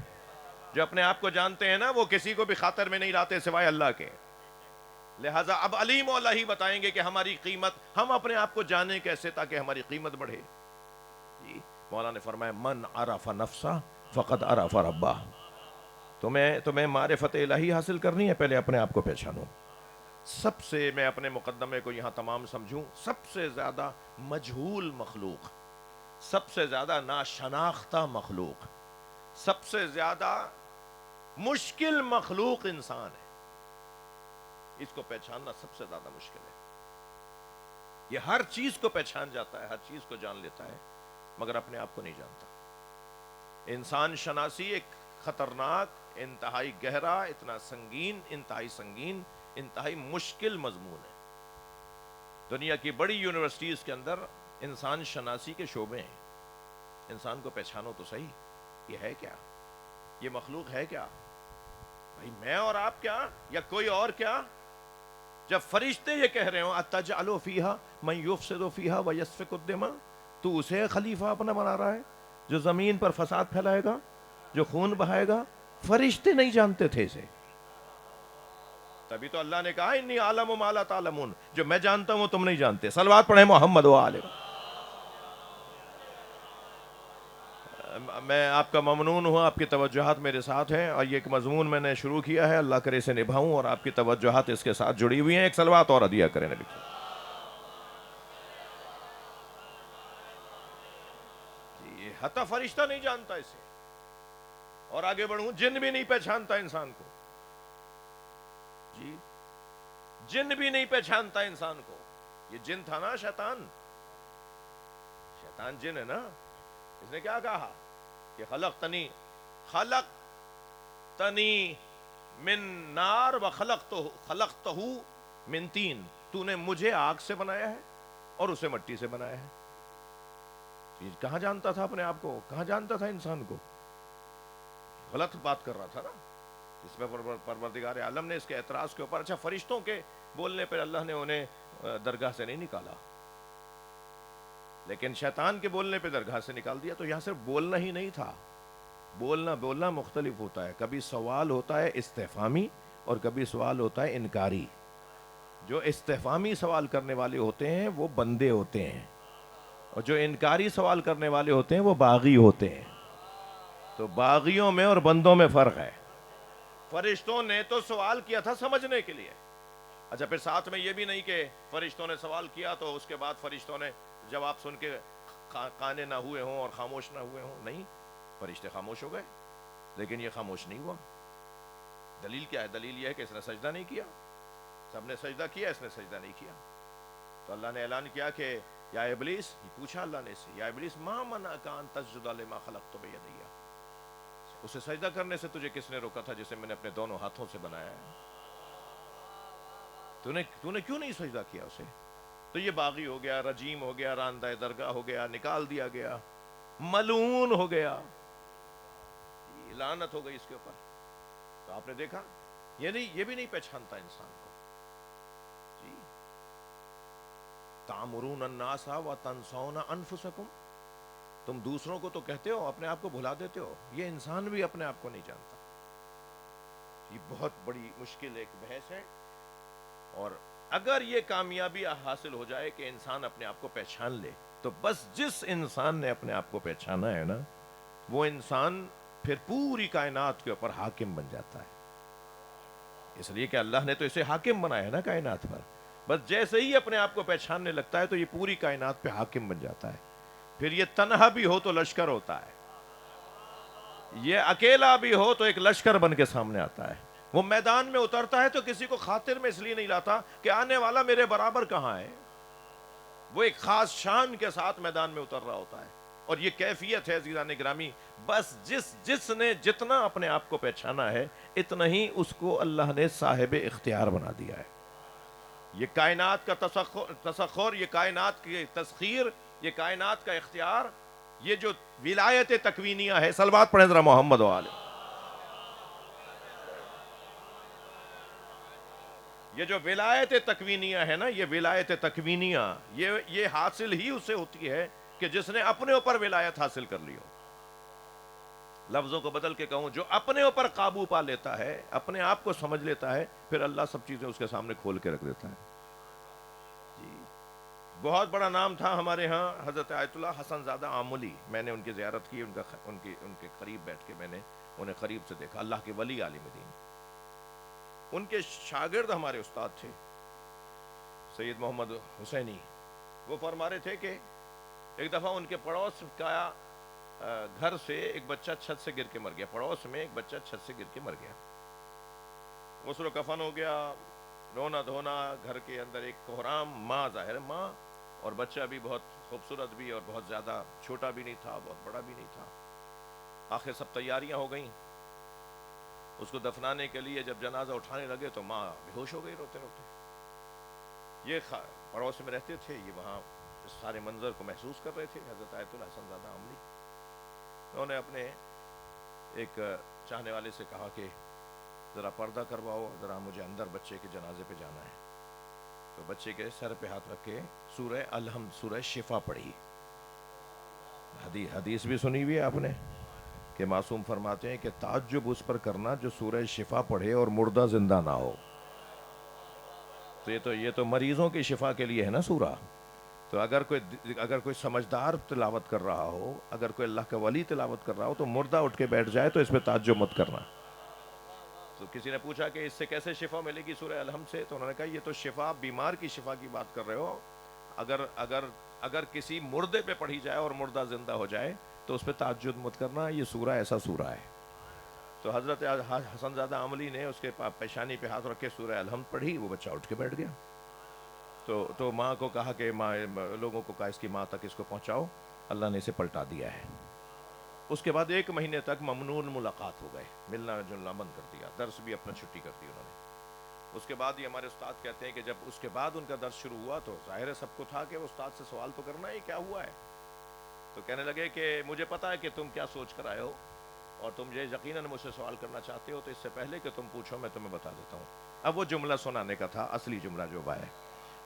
A: جو اپنے آپ کو جانتے ہیں نا وہ کسی کو بھی خاطر میں نہیں لاتے سوائے اللہ کے. لہٰذا اب علی مولا ہی بتائیں گے کہ ہماری قیمت، ہم اپنے آپ کو جانیں کیسے تاکہ ہماری قیمت بڑھے. جی مولا نے فرمایا من عرف نفسہ فقد عرف ربہ. تمہیں معرفت الہی حاصل کرنی ہے، پہلے اپنے آپ کو پہچانو. سب سے، میں اپنے مقدمے کو یہاں تمام سمجھوں، سب سے زیادہ مجہول مخلوق، سب سے زیادہ ناشناختہ مخلوق، سب سے زیادہ مشکل مخلوق انسان ہے. اس کو پہچاننا سب سے زیادہ مشکل ہے. یہ ہر چیز کو پہچان جاتا ہے، ہر چیز کو جان لیتا ہے مگر اپنے آپ کو نہیں جانتا. انسان شناسی ایک خطرناک، انتہائی گہرا، اتنا سنگین، انتہائی مشکل مضمون ہے. دنیا کی بڑی یونیورسٹیز کے اندر انسان شناسی کے شعبے ہیں. انسان کو پہچانو تو صحیح، یہ ہے کیا؟ یہ مخلوق ہے کیا؟ بھائی میں اور آپ کیا، یا کوئی اور کیا؟ جب فرشتے یہ کہہ رہے ہوں اتجعل فیہا من یفسد فیہا ویسفک الدماء، تو اسے خلیفہ اپنا بنا رہا ہے جو زمین پر فساد پھیلائے گا، جو خون بہائے گا. فرشتے نہیں جانتے تھے اسے. تبھی تو اللہ نے کہا انی اعلم ما لا تعلمون، جو میں جانتا ہوں وہ تم نہیں جانتے. صلوات پڑھیں محمد و آلہ. میں آپ کا ممنون ہوں، آپ کی توجہات میرے ساتھ ہیں، اور یہ ایک مضمون میں نے شروع کیا ہے، اللہ کرے سے نبھاؤں، اور آپ کی توجہات اس کے ساتھ جڑی ہوئی ہیں. ایک صلوات اور عطیہ کریں نبی. جی حتی فرشتہ نہیں جانتا اسے. اور آگے بڑھوں، جن بھی نہیں پہچانتا انسان کو. جی جن بھی نہیں پہچانتا انسان کو. یہ جن تھا نا، شیطان جن ہے نا. اس نے کیا کہا کہ خلقتنی من نار و خلقتہ من تین، تو نے مجھے آگ سے بنایا ہے اور اسے مٹی سے بنایا ہے. یہ کہاں جانتا تھا اپنے آپ کو؟ کہاں جانتا تھا انسان کو؟ غلط بات کر رہا تھا نا. اس میں پروردگار عالم نے اس کے اعتراض کے اوپر، اچھا فرشتوں کے بولنے پر اللہ نے انہیں درگاہ سے نہیں نکالا، لیکن شیطان کے بولنے پہ درگاہ سے نکال دیا. تو یہاں صرف بولنا ہی نہیں تھا. بولنا مختلف ہوتا ہے. کبھی سوال ہوتا ہے استفہامی اور کبھی سوال ہوتا ہے انکاری. جو استفہامی سوال کرنے والے ہوتے ہیں وہ بندے ہوتے ہیں، اور جو انکاری سوال کرنے والے ہوتے ہیں وہ باغی ہوتے ہیں. تو باغیوں میں اور بندوں میں فرق ہے. فرشتوں نے تو سوال کیا تھا سمجھنے کے لیے. اچھا پھر ساتھ میں یہ بھی نہیں کہ فرشتوں نے سوال کیا تو اس کے بعد فرشتوں نے جواب سن کے کانے نہ ہوئے ہوں اور خاموش نہ ہوئے ہوں. نہیں، فرشتے خاموش ہو گئے، لیکن یہ خاموش نہیں ہوا. دلیل کیا ہے؟ دلیل یہ ہے کہ اس نے سجدہ نہیں کیا. سب نے سجدہ کیا، اس نے سجدہ نہیں کیا. تو اللہ نے اعلان کیا کہ یا ابلیس، یہ پوچھا اللہ نے اس سے، یا ابلیس ما منعک ان تسجد لما خلقت بیدی، اسے سجدہ کرنے سے تجھے کس نے روکا تھا جسے میں نے اپنے دونوں ہاتھوں سے بنایا ہے؟ تو نے کیوں نہیں سجدہ کیا اسے؟ تو یہ باغی ہو گیا، رجیم ہو گیا، راندہ درگاہ ہو گیا، نکال دیا گیا، ملعون ہو گیا، لعنت ہو گئی اس کے اوپر. تو آپ نے دیکھا یہ بھی نہیں پہچانتا انسان کو. جی، تَأْمُرُونَ النَّاسَ وَتَنْسَوْنَ أَنفُسَكُمْ، تم دوسروں کو تو کہتے ہو، اپنے آپ کو بھلا دیتے ہو. یہ انسان بھی اپنے آپ کو نہیں جانتا. یہ بہت بڑی مشکل ایک بحث ہے. اور اگر یہ کامیابی حاصل ہو جائے کہ انسان اپنے آپ کو پہچان لے، تو بس جس انسان نے اپنے آپ کو پہچانا ہے نا، وہ انسان پھر پوری کائنات کے اوپر حاکم بن جاتا ہے. اس لیے کہ اللہ نے تو اسے حاکم بنایا ہے نا کائنات پر. بس جیسے ہی اپنے آپ کو پہچاننے لگتا ہے تو یہ پوری کائنات پہ حاکم بن جاتا ہے. پھر یہ تنہا بھی ہو تو لشکر ہوتا ہے، یہ اکیلا بھی ہو تو ایک لشکر بن کے سامنے آتا ہے. وہ میدان میں اترتا ہے تو کسی کو خاطر میں اس لیے نہیں لاتا کہ آنے والا میرے برابر کہاں ہے. وہ ایک خاص شان کے ساتھ میدان میں اتر رہا ہوتا ہے. اور یہ کیفیت ہے عزیزان گرامی، بس جس نے جتنا اپنے آپ کو پہچانا ہے اتنا ہی اس کو اللہ نے صاحب اختیار بنا دیا ہے. یہ کائنات کا تسخر، یہ کائنات کی تسخیر، یہ کائنات کا اختیار، یہ جو ولایت تکوینیہ ہے. صلوات پڑھیں ذرا محمد و آل. یہ جو ولایت تکوینیہ ہے نا، یہ ولایت تکوینیہ یہ حاصل ہی اسے ہوتی ہے کہ جس نے اپنے اوپر ولایت حاصل کر لی ہو. لفظوں کو بدل کے کہوں، جو اپنے اوپر قابو پا لیتا ہے، اپنے آپ کو سمجھ لیتا ہے، پھر اللہ سب چیزیں اس کے سامنے کھول کے رکھ دیتا ہے. جی، بہت بڑا نام تھا ہمارے ہاں حضرت آیت اللہ حسن زادہ آملی. میں نے ان کی زیارت کی، ان کے قریب بیٹھ کے میں نے انہیں قریب سے دیکھا. اللہ کے ولی عالم دین. ان کے شاگرد ہمارے استاد تھے سید محمد حسینی. وہ فرما رہے تھے کہ ایک دفعہ ان کے پڑوس کا گھر سے ایک بچہ چھت سے گر کے مر گیا. پڑوس میں ایک بچہ چھت سے گر کے مر گیا. غسل و کفن ہو گیا، رونا دھونا، گھر کے اندر ایک کوہرام. ماں، ظاہر ماں، اور بچہ بھی بہت خوبصورت بھی اور بہت زیادہ چھوٹا بھی نہیں تھا، بہت بڑا بھی نہیں تھا. آخر سب تیاریاں ہو گئیں. اس کو دفنانے کے لیے جب جنازہ اٹھانے لگے تو ماں بے ہوش ہو گئی روتے روتے. یہ پڑوس میں رہتے تھے، یہ وہاں اس سارے منظر کو محسوس کر رہے تھے. حضرت آیت اللہ حسن زادہ عملی، انہوں نے اپنے ایک چاہنے والے سے کہا کہ ذرا پردہ کرواؤ، ذرا مجھے اندر بچے کے جنازے پہ جانا ہے. تو بچے کے سر پہ ہاتھ رکھ کے سورہ الحمد، سورہ شفا پڑھی. حدیث بھی سنی ہوئی ہے آپ نے کہ معصوم فرماتے ہیں کہ تعجب اس پر کرنا جو سورہ شفا پڑھے اور مردہ زندہ نہ ہو. تو یہ تو مریضوں کی شفا کے لیے ہے نا سورہ. تو اگر کوئی سمجھدار تلاوت کر رہا ہو، اگر کوئی اللہ کا ولی تلاوت کر رہا ہو تو مردہ اٹھ کے بیٹھ جائے تو اس پہ تعجب مت کرنا. تو کسی نے پوچھا کہ اس سے کیسے شفا ملے گی سورہ الحمد سے؟ تو انہوں نے کہا یہ تو شفا، بیمار کی شفا کی بات کر رہے ہو. اگر کسی مردے پہ پڑھی جائے اور مردہ زندہ ہو جائے تو اس پہ تعجب مت کرنا، یہ سورہ ایسا سورہ ہے. تو حضرت حسن زادہ عملی نے اس کے پیشانی پہ ہاتھ رکھ کے سورہ الحمد پڑھی. وہ بچہ اٹھ کے بیٹھ گیا. تو ماں کو کہا کہ لوگوں کو کہا اس کی ماں تک اس کو پہنچاؤ، اللہ نے اسے پلٹا دیا ہے. اس کے بعد 1 مہینے تک ممنون ملاقات ہو گئے، ملنا جلنا بند کر دیا، درس بھی اپنا چھٹی کر دی انہوں نے۔ اس کے بعد یہ ہمارے استاد کہتے ہیں کہ جب اس کے بعد ان کا درس شروع ہوا تو ظاہر ہے سب کو تھا کہ وہ استاد سے سوال تو کرنا ہی کیا ہوا ہے، تو کہنے لگے کہ مجھے پتا ہے کہ تم کیا سوچ کر آئے ہو اور تم یہ یقیناً مجھ سے سوال کرنا چاہتے ہو، تو اس سے پہلے کہ تم پوچھو میں تمہیں بتا دیتا ہوں۔ اب وہ جملہ سنانے کا تھا، اصلی جملہ جو ہے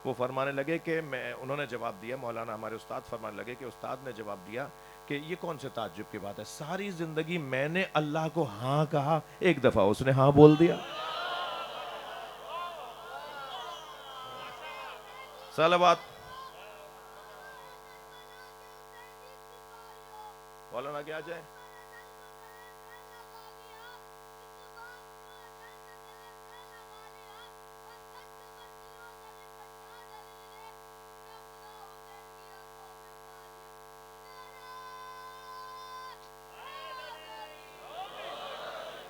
A: وہ فرمانے لگے کہ انہوں نے جواب دیا، مولانا ہمارے استاد فرمانے لگے کہ استاد نے جواب دیا کہ یہ کون سے تعجب کی بات ہے، ساری زندگی میں نے اللہ کو ہاں کہا، ایک دفعہ اس نے ہاں بول دیا۔ صلوات مولانا کیا جائے۔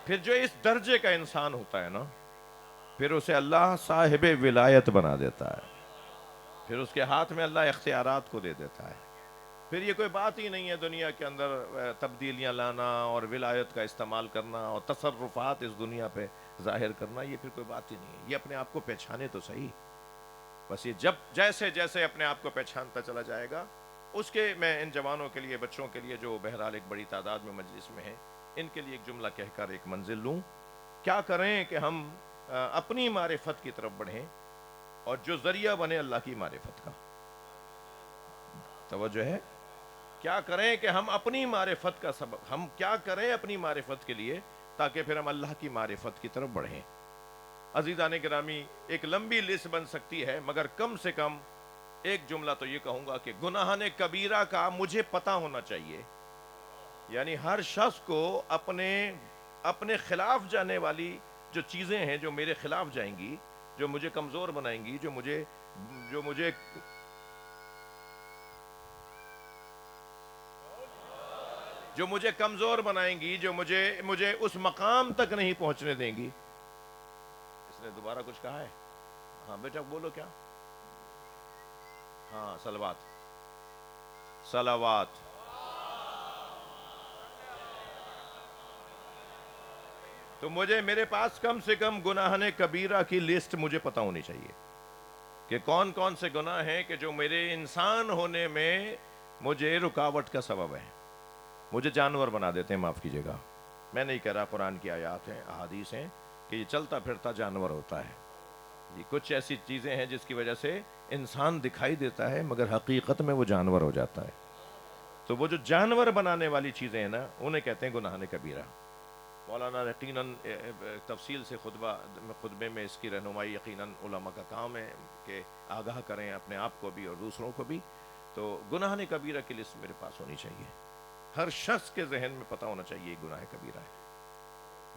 A: پھر جو اس درجے کا انسان ہوتا ہے نا، پھر اسے اللہ صاحب ولایت بنا دیتا ہے، پھر اس کے ہاتھ میں اللہ اختیارات کو دے دیتا ہے، پھر یہ کوئی بات ہی نہیں ہے دنیا کے اندر تبدیلیاں لانا اور ولایت کا استعمال کرنا اور تصرفات اس دنیا پہ ظاہر کرنا، یہ پھر کوئی بات ہی نہیں ہے۔ یہ اپنے آپ کو پہچانے تو صحیح، بس یہ جب جیسے جیسے اپنے آپ کو پہچانتا چلا جائے گا، اس کے میں ان جوانوں کے لیے، بچوں کے لیے جو بہرحال ایک بڑی تعداد میں مجلس میں ہیں، ان کے لیے ایک جملہ کہہ کر ایک منزل لوں۔ کیا کریں کہ ہم اپنی معرفت کی طرف بڑھیں اور جو ذریعہ بنے اللہ کی معرفت کا۔ توجہ ہے؟ کیا کریں کہ ہم اپنی معرفت کا سبب، ہم کیا کریں اپنی معرفت کے لیے تاکہ پھر ہم اللہ کی معرفت کی طرف بڑھیں۔ عزیزان گرامی، ایک لمبی لسٹ بن سکتی ہے، مگر کم سے کم ایک جملہ تو یہ کہوں گا کہ گناہان کبیرہ کا مجھے پتہ ہونا چاہیے، یعنی ہر شخص کو اپنے خلاف جانے والی جو چیزیں ہیں، جو میرے خلاف جائیں گی، جو مجھے کمزور بنائیں گی، جو مجھے کمزور بنائیں گی، جو مجھے اس مقام تک نہیں پہنچنے دیں گی۔ اس نے دوبارہ کچھ کہا ہے؟ ہاں بیٹا بولو کیا؟ ہاں صلوات صلوات۔ تو میرے پاس کم سے کم گناہان کبیرہ کی لسٹ مجھے پتہ ہونی چاہیے کہ کون کون سے گناہ ہیں کہ جو میرے انسان ہونے میں مجھے رکاوٹ کا سبب ہے، مجھے جانور بنا دیتے ہیں۔ معاف کیجیے گا، میں نہیں کہہ رہا، قرآن کی آیات ہیں، احادیث ہیں کہ یہ چلتا پھرتا جانور ہوتا ہے، یہ کچھ ایسی چیزیں ہیں جس کی وجہ سے انسان دکھائی دیتا ہے مگر حقیقت میں وہ جانور ہو جاتا ہے۔ تو وہ جو جانور بنانے والی چیزیں ہیں نا، انہیں کہتے ہیں گناہان کبیرہ۔ مولانا یقیناً تفصیل سے خطبے میں اس کی رہنمائی یقیناً علماء کا کام ہے کہ آگاہ کریں اپنے آپ کو بھی اور دوسروں کو بھی۔ تو گناہان کبیرہ کی لسٹ میرے پاس ہونی چاہیے، ہر شخص کے ذہن میں پتہ ہونا چاہیے یہ گناہ کبیرہ ہے،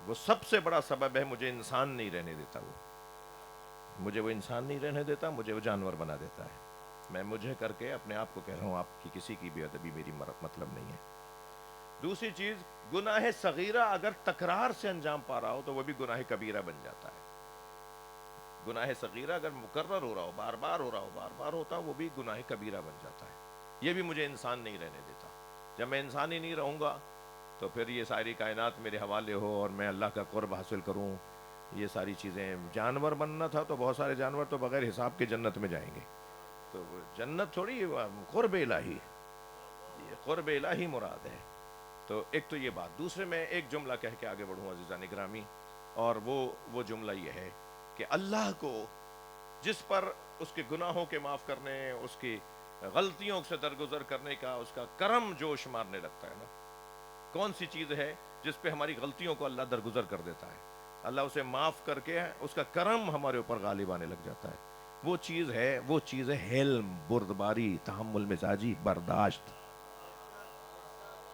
A: وہ سب سے بڑا سبب ہے، مجھے انسان نہیں رہنے دیتا، مجھے وہ انسان نہیں رہنے دیتا، مجھے وہ جانور بنا دیتا ہے۔ میں مجھے کر کے اپنے آپ کو کہہ رہا ہوں، آپ کی کسی کی بھی ادبی میری مطلب نہیں ہے۔ دوسری چیز، گناہ صغیرہ اگر تکرار سے انجام پا رہا ہو تو وہ بھی گناہ کبیرہ بن جاتا ہے۔ گناہ صغیرہ اگر مکرر ہو رہا ہو، بار بار ہو رہا ہو، بار بار ہوتا وہ بھی گناہ کبیرہ بن جاتا ہے۔ یہ بھی مجھے انسان نہیں رہنے دیتا۔ جب میں انسان ہی نہیں رہوں گا تو پھر یہ ساری کائنات میرے حوالے ہو اور میں اللہ کا قرب حاصل کروں، یہ ساری چیزیں۔ جانور بننا تھا تو بہت سارے جانور تو بغیر حساب کے جنت میں جائیں گے، تو جنت تھوڑی قرب الہی، یہ قرب الہی مراد ہے۔ تو ایک تو یہ بات، دوسرے میں ایک جملہ کہہ کے آگے بڑھوں عزیزان گرامی، اور وہ جملہ یہ ہے کہ اللہ کو جس پر اس کے گناہوں کے معاف کرنے، اس کی غلطیوں سے درگزر کرنے کا اس کا کرم جوش مارنے لگتا ہے نا، کون سی چیز ہے جس پہ ہماری غلطیوں کو اللہ درگزر کر دیتا ہے، اللہ اسے معاف کر کے اس کا کرم ہمارے اوپر غالب آنے لگ جاتا ہے، وہ چیز ہے حلم، بردباری، تحمل مزاجی، برداشت۔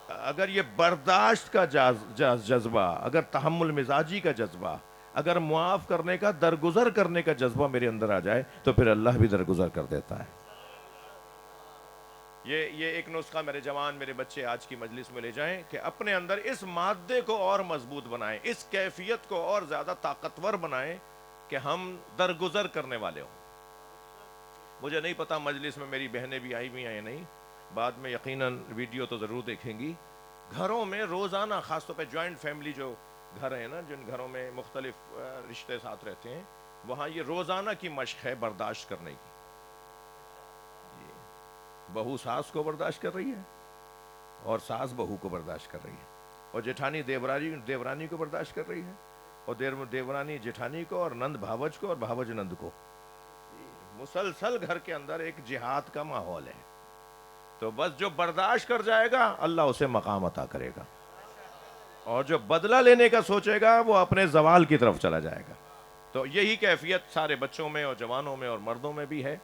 A: اگر یہ برداشت کا جذبہ، اگر تحمل مزاجی کا جذبہ، اگر معاف کرنے کا، درگزر کرنے کا جذبہ میرے اندر آ جائے تو پھر اللہ بھی درگزر کر دیتا ہے۔ یہ ایک نسخہ میرے جوان، میرے بچے آج کی مجلس میں لے جائیں کہ اپنے اندر اس مادے کو اور مضبوط بنائیں، اس کیفیت کو اور زیادہ طاقتور بنائیں کہ ہم درگزر کرنے والے ہوں۔ مجھے نہیں پتا مجلس میں میری بہنیں بھی آئی ہوئی ہیں یا نہیں، بعد میں یقیناً ویڈیو تو ضرور دیکھیں گی، گھروں میں روزانہ، خاص طور پہ جوائنٹ فیملی جو گھر ہیں نا، جن گھروں میں مختلف رشتے ساتھ رہتے ہیں، وہاں یہ روزانہ کی مشق ہے برداشت کرنے کی. بہو ساس کو برداشت کر رہی ہے، اور ساس بہو کو برداشت کر رہی ہے، اور جیٹھانی دیورانی کو برداشت کر رہی ہے، اور دیورانی جیٹھانی کو، اور نند بھاوج کو، اور بھاوج نند کو. مسلسل گھر کے اندر ایک جہاد کا ماحول ہے. تو بس جو برداشت کر جائے گا اللہ اسے مقام عطا کرے گا، اور جو بدلہ لینے کا سوچے گا وہ اپنے زوال کی طرف چلا جائے گا. تو یہی کیفیت سارے بچوں میں اور جوانوں میں اور مردوں میں بھی ہے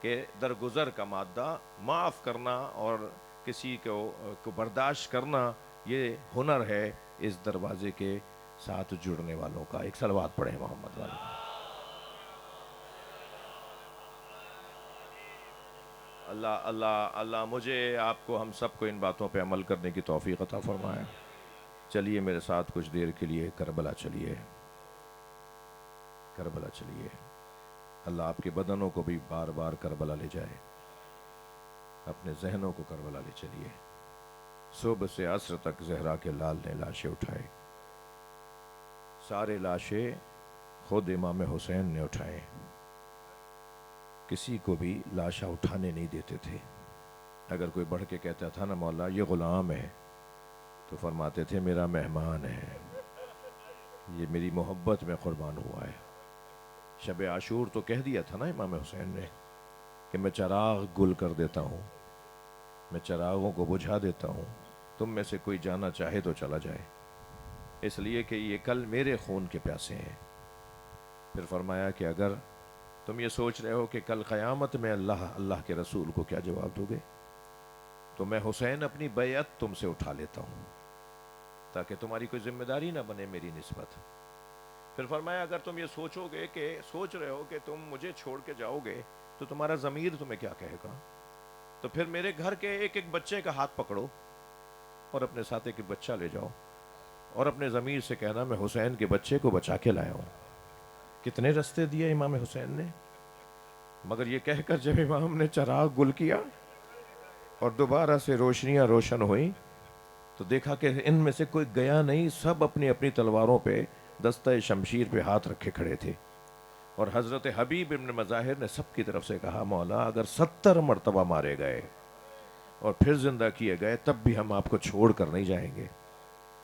A: کہ درگزر کا مادہ، معاف کرنا اور کسی کو برداشت کرنا، یہ ہنر ہے اس دروازے کے ساتھ جڑنے والوں کا. ایک صلوات پڑھیں محمد والا. اللہ اللہ اللہ مجھے، آپ کو، ہم سب کو ان باتوں پہ عمل کرنے کی توفیق عطا فرمائے. چلیے میرے ساتھ کچھ دیر کے لیے کربلا چلیے، کربلا چلیے. اللہ آپ کے بدنوں کو بھی بار بار کربلا لے جائے، اپنے ذہنوں کو کربلا لے چلیے. صبح سے عصر تک زہرا کے لال نے لاشیں اٹھائے، سارے لاشیں خود امام حسین نے اٹھائے. کسی کو بھی لاشا اٹھانے نہیں دیتے تھے. اگر کوئی بڑھ کے کہتا تھا نا مولا یہ غلام ہے، تو فرماتے تھے میرا مہمان ہے، یہ میری محبت میں قربان ہوا ہے. شب عاشور تو کہہ دیا تھا نا امام حسین نے کہ میں چراغ گل کر دیتا ہوں، میں چراغوں کو بجھا دیتا ہوں، تم میں سے کوئی جانا چاہے تو چلا جائے، اس لیے کہ یہ کل میرے خون کے پیاسے ہیں. پھر فرمایا کہ اگر تم یہ سوچ رہے ہو کہ کل قیامت میں اللہ کے رسول کو کیا جواب دو گے، تو میں حسین اپنی بیعت تم سے اٹھا لیتا ہوں تاکہ تمہاری کوئی ذمہ داری نہ بنے میری نسبت. پھر فرمایا اگر تم یہ سوچ رہے ہو کہ تم مجھے چھوڑ کے جاؤ گے تو تمہارا ضمیر تمہیں کیا کہے گا، تو پھر میرے گھر کے ایک ایک بچے کا ہاتھ پکڑو اور اپنے ساتھ ایک بچہ لے جاؤ، اور اپنے ضمیر سے کہنا میں حسین کے بچے کو بچا کے لایا ہوں. کتنے رستے دیے امام حسین نے، مگر یہ کہہ کر جب امام نے چراغ گل کیا اور دوبارہ سے روشنیاں روشن ہوئیں تو دیکھا کہ ان میں سے کوئی گیا نہیں، سب اپنی اپنی تلواروں پہ دستہ شمشیر پہ ہاتھ رکھے کھڑے تھے. اور حضرت حبیب ابن مظاہر نے سب کی طرف سے کہا مولا اگر 70 مرتبہ مارے گئے اور پھر زندہ کیے گئے تب بھی ہم آپ کو چھوڑ کر نہیں جائیں گے.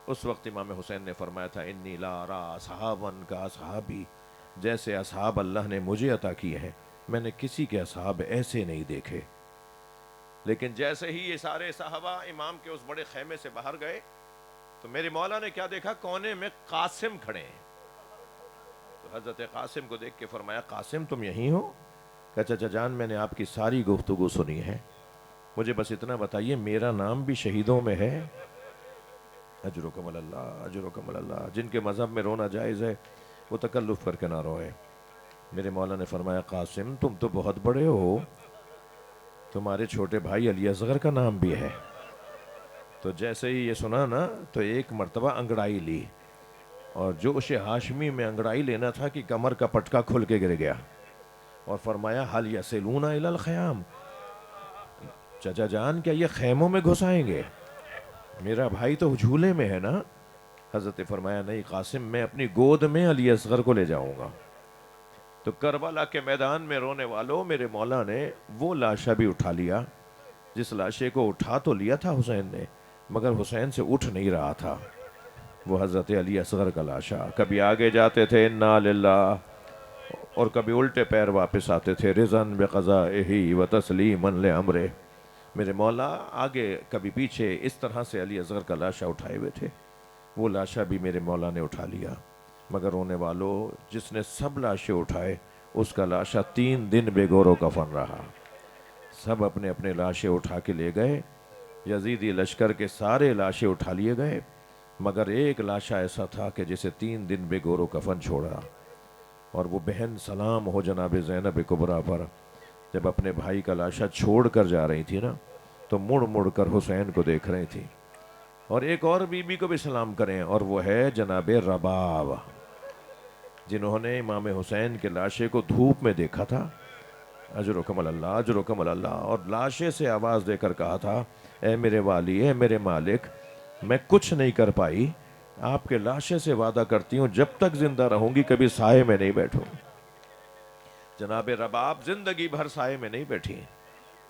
A: اس وقت امام حسین نے فرمایا تھا انی لا ارا اصحابا کا اصحابی، جیسے اصحاب اللہ نے مجھے عطا کیے ہیں میں نے کسی کے اصحاب ایسے نہیں دیکھے. لیکن جیسے ہی یہ سارے صحابہ امام کے اس بڑے خیمے سے باہر گئے تو میرے مولا نے کیا دیکھا، کونے میں قاسم کھڑے ہیں. تو حضرت قاسم کو دیکھ کے فرمایا قاسم تم یہیں ہو؟ کہ چچا جان میں نے آپ کی ساری گفتگو سنی ہے، مجھے بس اتنا بتائیے میرا نام بھی شہیدوں میں ہے؟ اجرکم اللہ اجرکم اللہ. جن کے مذہب میں رونا جائز ہے وہ تکلف کر کے نہ روئے. میرے مولا نے فرمایا قاسم تم تو بہت بڑے ہو، تمہارے چھوٹے بھائی علی اصغر کا نام بھی ہے. تو جیسے ہی یہ سنا نا تو ایک مرتبہ انگڑائی لی، اور جوش ہاشمی میں انگڑائی لینا تھا کہ کمر کا پٹکا کھل کے گر گیا، اور فرمایا حل یصلون الی الخیام، چچا جان کیا یہ خیموں میں گھس آئیں گے؟ میرا بھائی تو جھولے میں ہے نا. حضرت فرمایا نہیں قاسم میں اپنی گود میں علی اصغر کو لے جاؤں گا. تو کربلا کے میدان میں رونے والوں میرے مولا نے وہ لاشا بھی اٹھا لیا جس لاشے کو اٹھا تو لیا تھا حسین نے مگر حسین سے اٹھ نہیں رہا تھا، وہ حضرت علی اصغر کا لاشا. کبھی آگے جاتے تھے انا للہ، اور کبھی الٹے پیر واپس آتے تھے رضاً بقضائہ و تسلیما لامرہ. میرے مولا آگے کبھی پیچھے اس طرح سے علی اصغر کا لاشا اٹھائے ہوئے تھے. وہ لاشا بھی میرے مولا نے اٹھا لیا، مگر رونے والوں جس نے سب لاشیں اٹھائے اس کا لاشا 3 دن بے گور و کفن رہا. سب اپنے اپنے لاشیں اٹھا کے لے گئے، یزیدی لشکر کے سارے لاشیں اٹھا لیے گئے مگر ایک لاشا ایسا تھا کہ جسے 3 دن بے گور و کفن چھوڑا. اور وہ بہن سلام ہو جناب زینب کبریٰ پر، جب اپنے بھائی کا لاشا چھوڑ کر جا رہی تھی نا تو مڑ مڑ کر حسین کو دیکھ رہی تھی. اور ایک اور بی بی کو بھی سلام کریں، اور وہ ہے جناب رباب، جنہوں نے امام حسین کے لاشے کو دھوپ میں دیکھا تھا. اجرکم اللہ اجرکم اللہ. اور لاشے سے آواز دے کر کہا تھا اے میرے والی، اے میرے مالک، میں کچھ نہیں کر پائی، آپ کے لاشے سے وعدہ کرتی ہوں جب تک زندہ رہوں گی کبھی سائے میں نہیں بیٹھوں۔ جناب رباب زندگی بھر سائے میں نہیں بیٹھی،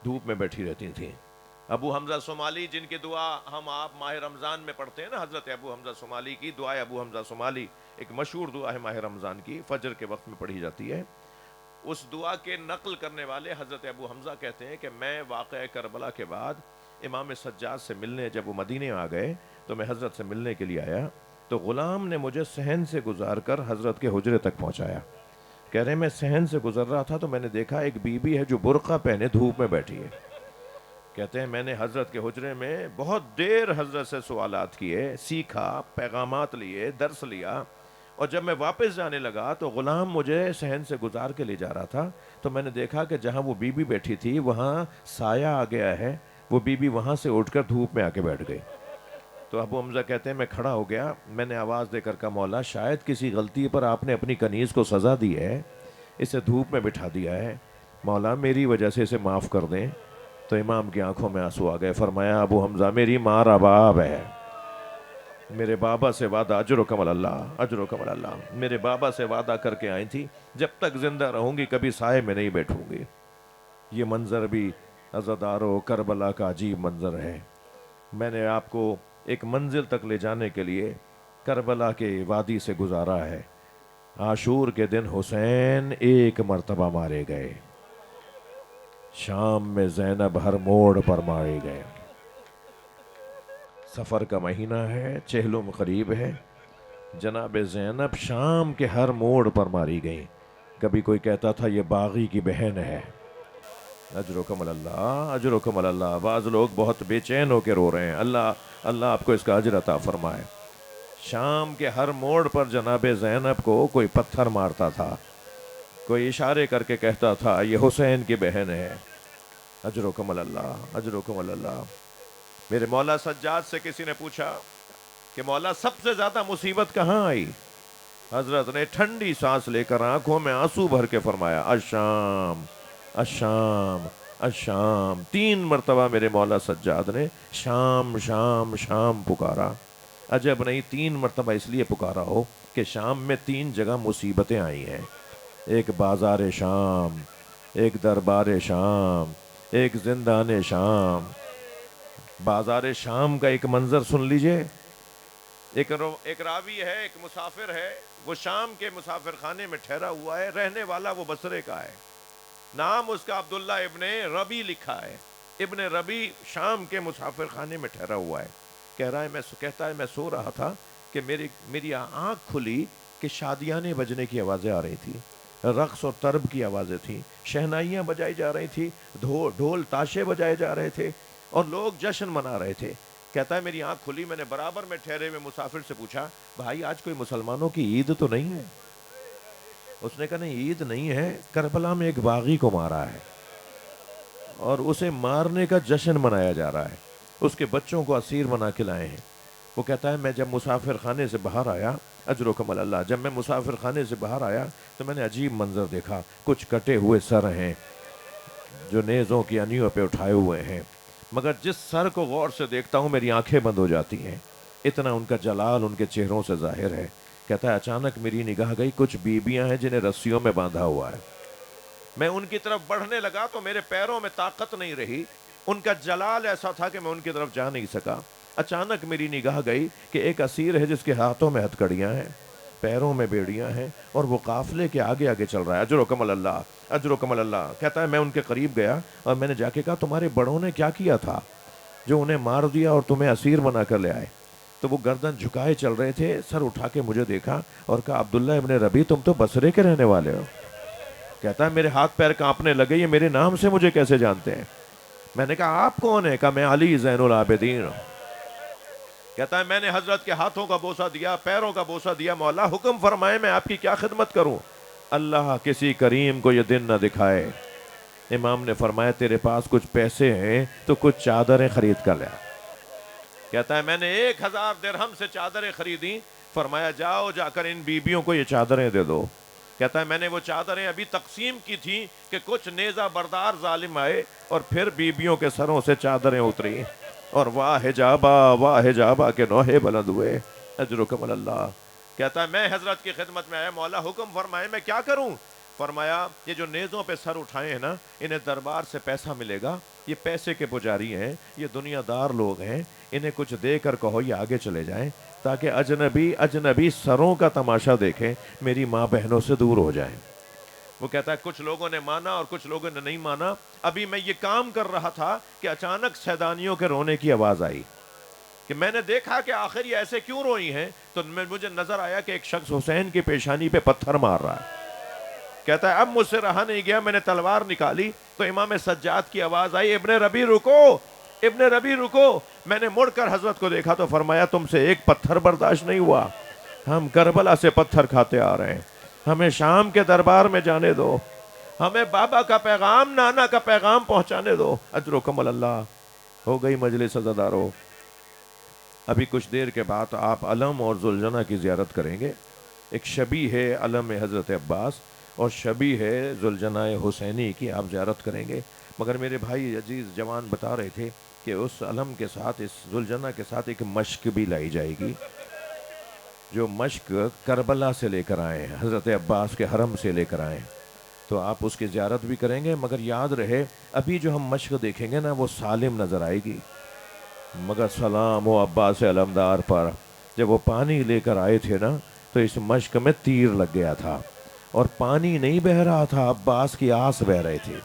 A: دھوپ میں بیٹھی رہتی تھیں۔ ابو حمزہ صومالی جن کی دعا ہم آپ ماہ رمضان میں پڑھتے ہیں نا، حضرت ابو حمزہ صومالی کی دعائے ابو حمزہ صومالی ایک مشہور دعا ہے، ماہ رمضان کی فجر کے وقت میں پڑھی جاتی ہے۔ اس دعا کے نقل کرنے والے حضرت ابو حمزہ کہتے ہیں کہ میں واقعہ کربلا کے بعد امام سجاد سے ملنے جب وہ مدینے آ گئے تو میں حضرت سے ملنے کے لیے آیا، تو غلام نے مجھے صحن سے گزار کر حضرت کے حجرے تک پہنچایا۔ کہہ رہے ہیں میں صحن سے گزر رہا تھا تو میں نے دیکھا ایک بی بی ہے جو برقع پہنے دھوپ میں بیٹھی ہے۔ کہتے ہیں میں نے حضرت کے حجرے میں بہت دیر حضرت سے سوالات کیے، سیکھا، پیغامات لیے، درس لیا، اور جب میں واپس جانے لگا تو غلام مجھے صحن سے گزار کے لے جا رہا تھا، تو میں نے دیکھا کہ جہاں وہ بی بی بیٹھی تھی وہاں سایہ آ گیا ہے، وہ بی بی وہاں سے اٹھ کر دھوپ میں آ کے بیٹھ گئی۔ تو ابو حمزہ کہتے ہیں میں کھڑا ہو گیا، میں نے آواز دے کر کہا مولا شاید کسی غلطی پر آپ نے اپنی کنیز کو سزا دی ہے، اسے دھوپ میں بٹھا دیا ہے، مولا میری وجہ سے اسے معاف کر دیں۔ تو امام کی آنکھوں میں آنسو آ گئے، فرمایا ابو حمزہ میری ماں رباب ہے، میرے بابا سے وعدہ، اجرکم اللہ اجرکم اللہ، میرے بابا سے وعدہ کر کے آئی تھی جب تک زندہ رہوں گی کبھی سائے میں نہیں بیٹھوں گی۔ یہ منظر بھی عزادارو کربلا کا عجیب منظر ہے۔ میں نے آپ کو ایک منزل تک لے جانے کے لیے کربلا کے وادی سے گزارا ہے۔ عاشور کے دن حسین ایک مرتبہ مارے گئے، شام میں زینب ہر موڑ پر مارے گئے۔ سفر کا مہینہ ہے، چہلم قریب ہے، جناب زینب شام کے ہر موڑ پر ماری گئیں۔ کبھی کوئی کہتا تھا یہ باغی کی بہن ہے۔ اجرکم اللہ اجرکم اللہ، بعض لوگ بہت بے چین ہو کے رو رہے ہیں، اللہ آپ کو اس کا اجر عطا فرمائے۔ شام کے ہر موڑ پر جناب زینب کو کوئی پتھر مارتا تھا، کوئی اشارے کر کے کہتا تھا یہ حسین کی بہن ہے۔ اجرکم اللہ اجرکم اللہ۔ میرے مولا سجاد سے کسی نے پوچھا کہ مولا سب سے زیادہ مصیبت کہاں آئی؟ حضرت نے ٹھنڈی سانس لے کر آنکھوں میں آنسو بھر کے فرمایا الشام الشام الشام۔ 3 مرتبہ میرے مولا سجاد نے شام شام شام پکارا۔ عجب نہیں 3 مرتبہ اس لیے پکارا ہو کہ شام میں 3 جگہ مصیبتیں آئی ہیں، ایک بازار شام، ایک دربار شام، ایک زندان شام۔ بازار شام کا ایک منظر سن لیجئے، ایک راوی ہے، ایک مسافر ہے، وہ شام کے مسافر خانے میں ٹھہرا ہوا ہے، رہنے والا وہ بصرے کا ہے، نام اس کا عبداللہ ابن ربی لکھا ہے۔ ابن ربی شام کے مسافر خانے میں ٹھہرا ہوا ہے، کہتا ہے میں سو رہا تھا کہ میری آنکھ کھلی کہ شادیانے بجنے کی آوازیں آ رہی تھی، رقص اور طرب کی آوازیں تھیں، شہنائیاں بجائی جا رہی تھی، ڈھول تاشے بجائے جا رہے تھے اور لوگ جشن منا رہے تھے۔ کہتا ہے میری آنکھ کھلی، میں نے برابر میں ٹھہرے ہوئے مسافر سے پوچھا بھائی آج کوئی مسلمانوں کی عید تو نہیں ہے؟ اس نے کہا نہیں عید نہیں ہے، کربلا میں ایک باغی کو مارا ہے اور اسے مارنے کا جشن منایا جا رہا ہے، اس کے بچوں کو اسیر بنا کے لائے ہیں۔ وہ کہتا ہے میں جب مسافر خانے سے باہر آیا، اجرکم اللہ، جب میں مسافر خانے سے باہر آیا تو میں نے عجیب منظر دیکھا، کچھ کٹے ہوئے سر ہیں جو نیزوں کی انیوں پہ اٹھائے ہوئے ہیں، مگر جس سر کو غور سے دیکھتا ہوں میری آنکھیں بند ہو جاتی ہیں، اتنا ان کا جلال ان کے چہروں سے ظاہر ہے۔ کہتا ہے اچانک میری نگاہ گئی، کچھ بیویاں ہیں جنہیں رسیوں میں باندھا ہوا ہے، میں ان کی طرف بڑھنے لگا تو میرے پیروں میں طاقت نہیں رہی، ان کا جلال ایسا تھا کہ میں ان کی طرف جا نہیں سکا۔ اچانک میری نگاہ گئی کہ ایک اسیر ہے جس کے ہاتھوں میں ہتھکڑیاں ہیں، پیروں میں بیڑیاں ہیں اور وہ قافلے کے آگے آگے چل رہا ہے، اجرکم اللہ اجرکم اللہ۔ کہتا ہے میں ان کے قریب گیا اور میں نے جا کے کہا تمہارے بڑوں نے کیا کیا تھا جو انہیں مار دیا اور تمہیں اسیر بنا کر لے آئے؟ تو وہ گردن جھکائے چل رہے تھے، سر اٹھا کے مجھے دیکھا اور کہا عبداللہ ابن ربی تم تو بصرے کے رہنے والے ہو۔ کہتا ہے میرے ہاتھ پیر کانپنے لگے، یہ میرے نام سے مجھے کیسے جانتے ہیں؟ میں نے کہا آپ کون ہیں؟ کہا میں علی زین العابدین ہوں۔ کہتا ہے میں نے حضرت کے ہاتھوں کا بوسہ دیا، پیروں کا بوسہ دیا، مولا حکم فرمائے میں آپ کی کیا خدمت کروں؟ اللہ کسی کریم کو یہ دن نہ دکھائے۔ امام نے فرمایا تیرے پاس کچھ پیسے ہیں تو کچھ چادریں خرید کر لیا۔ کہتا ہے میں نے 1000 درہم سے چادریں خریدیں، فرمایا جاؤ جا کر ان بیبیوں کو یہ چادریں دے دو۔ کہتا ہے میں نے وہ چادریں ابھی تقسیم کی تھیں کہ کچھ نیزہ بردار ظالم آئے اور پھر بیبیوں کے سروں سے چادریں اتری۔ اور واہ حجابہ کے نوحے بلند ہوئے، اجرکم اللہ۔ کہتا ہے میں حضرت کی خدمت میں آیا، مولا حکم فرمائے میں کیا کروں؟ فرمایا یہ جو نیزوں پہ سر اٹھائے ہیں نا، انہیں دربار سے پیسہ ملے گا، یہ پیسے کے پجاری ہیں، یہ دنیا دار لوگ ہیں، انہیں کچھ دے کر کہو یہ آگے چلے جائیں تاکہ اجنبی سروں کا تماشا دیکھیں، میری ماں بہنوں سے دور ہو جائیں۔ وہ کہتا ہے کچھ لوگوں نے مانا اور کچھ لوگوں نے نہیں مانا۔ ابھی میں یہ کام کر رہا تھا کہ اچانک سیدانیوں کے رونے کی آواز آئی کہ میں نے دیکھا کہ آخر یہ ایسے کیوں روئی ہیں، تو مجھے نظر آیا کہ ایک شخص حسین کی پیشانی پہ پتھر مار رہا ہے۔ کہتا ہے اب مجھ سے رہا نہیں گیا، میں نے تلوار نکالی تو امام سجاد کی آواز آئی، ابن ربی رکو، ابن ربی رکو۔ میں نے مڑ کر حضرت کو دیکھا تو فرمایا تم سے ایک پتھر برداشت نہیں ہوا، ہم کربلا سے پتھر کھاتے آ رہے ہیں، ہمیں شام کے دربار میں جانے دو، ہمیں بابا کا پیغام، نانا کا پیغام پہنچانے دو۔ اجرکم اللہ۔ ہو گئی مجلس عزادارو۔ ابھی کچھ دیر کے بعد آپ علم اور ذوالجنہ کی زیارت کریں گے۔ ایک شبیہ ہے علم حضرت عباس اور شبیہ ہے ذوالجنہ حسینی کی آپ زیارت کریں گے۔ مگر میرے بھائی عزیز جوان بتا رہے تھے کہ اس علم کے ساتھ، اس ذوالجنہ کے ساتھ ایک مشق بھی لائی جائے گی، جو مشق کربلا سے لے کر آئے ہیں، حضرت عباس کے حرم سے لے کر آئے ہیں، تو آپ اس کی زیارت بھی کریں گے۔ مگر یاد رہے ابھی جو ہم مشق دیکھیں گے نا وہ سالم نظر آئے گی، مگر سلام و عباس علمدار پر جب وہ پانی لے کر آئے تھے نا تو اس مشق میں تیر لگ گیا تھا اور پانی نہیں بہہ رہا تھا، عباس کی آس بہہ رہے تھے۔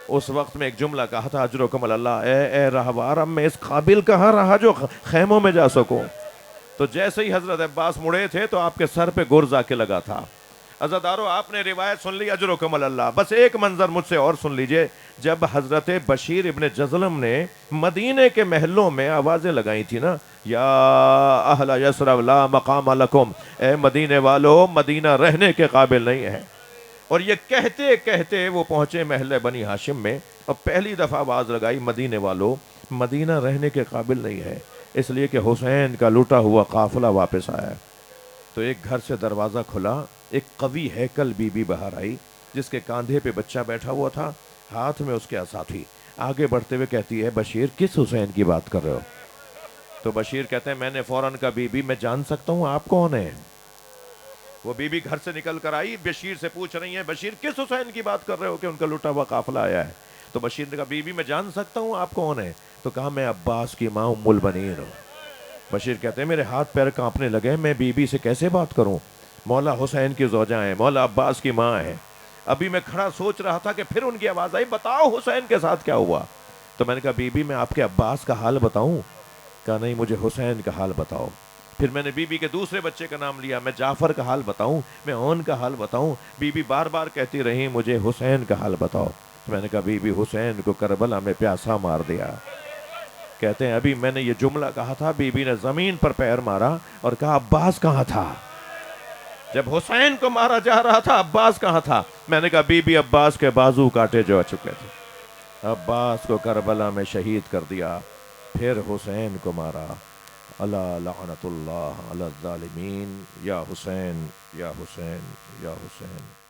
A: اس وقت میں ایک جملہ کہا تھا، اجرکم اللہ، اے رہوار اب میں اس قابل کہاں رہا جو خیموں میں جا سکوں۔ تو جیسے ہی حضرت عباس مڑے تھے تو آپ کے سر پہ گرز آ کے لگا تھا۔ عزادارو آپ نے روایت سن لی، اجرکم اللہ۔ بس ایک منظر مجھ سے اور سن لیجئے، جب حضرت بشیر ابن جزلم نے مدینے کے محلوں میں آوازیں لگائی تھی نا، یا اہل یثرب لا مقام لکم، اے مدینے والو مدینہ رہنے کے قابل نہیں ہے، اور یہ کہتے کہتے وہ پہنچے محل بنی ہاشم میں اور پہلی دفعہ آواز لگائی، مدینے والو مدینہ رہنے کے قابل نہیں ہے، اس لیے کہ حسین کا لوٹا ہوا قافلہ واپس آیا۔ تو ایک گھر سے دروازہ کھلا، ایک قوی ہیکل بی بی باہر آئی جس کے کاندھے پہ بچہ بیٹھا ہوا تھا، ہاتھ میں اس کے عصا تھی، آگے بڑھتے ہوئے کہتی ہے بشیر کس حسین کی بات کر رہے ہو؟ تو بشیر کہتے ہیں میں نے فوراً کہا بی بی میں جان سکتا ہوں آپ کون ہیں؟ وہ بی بی گھر سے نکل کر آئی، بشیر سے پوچھ رہی ہیں بشیر کس حسین کی بات کر رہے ہو کہ ان کا لوٹا ہوا قافلہ آیا ہے؟ تو بشیر نے کہا بی بی میں جان سکتا ہوں آپ کون ہیں؟ تو کہا میں عباس کی ماں ام البنین ہوں۔ بشیر کہتے ہیں میرے ہاتھ پیر کانپنے لگے، میں بی بی سے کیسے بات کروں؟ مولا حسین کی زوجہ ہیں، مولا عباس کی ماں ہیں۔ ابھی میں کھڑا سوچ رہا تھا کہ پھر ان کی آواز آئی بتاؤ حسین کے ساتھ کیا ہوا؟ تو میں نے کہا بی بی میں آپ کے عباس کا حال بتاؤں؟ کہا نہیں مجھے حسین کا حال بتاؤ۔ پھر میں نے بی بی کے دوسرے بچے کا نام لیا، میں جعفر کا حال بتاؤں، میں اون کا حال بتاؤں؟ بی بی بار بار کہتی رہی مجھے حسین کا حال بتاؤ۔ تو میں نے کہا بی بی حسین کو کربلا میں پیاسا مار دیا۔ کہتے ہیں ابھی میں نے یہ جملہ کہا تھا، بی بی نے زمین پر پیر مارا اور کہا عباس کہاں تھا؟ جب حسین کو مارا جا رہا تھا عباس کہاں تھا؟ میں نے کہا بی بی عباس کے بازو کاٹے جو چکے تھے، عباس کو کربلا میں شہید کر دیا، پھر حسین کو مارا۔ اللہ لعنت اللہ علی الظالمین، یا حسین یا حسین یا حسین۔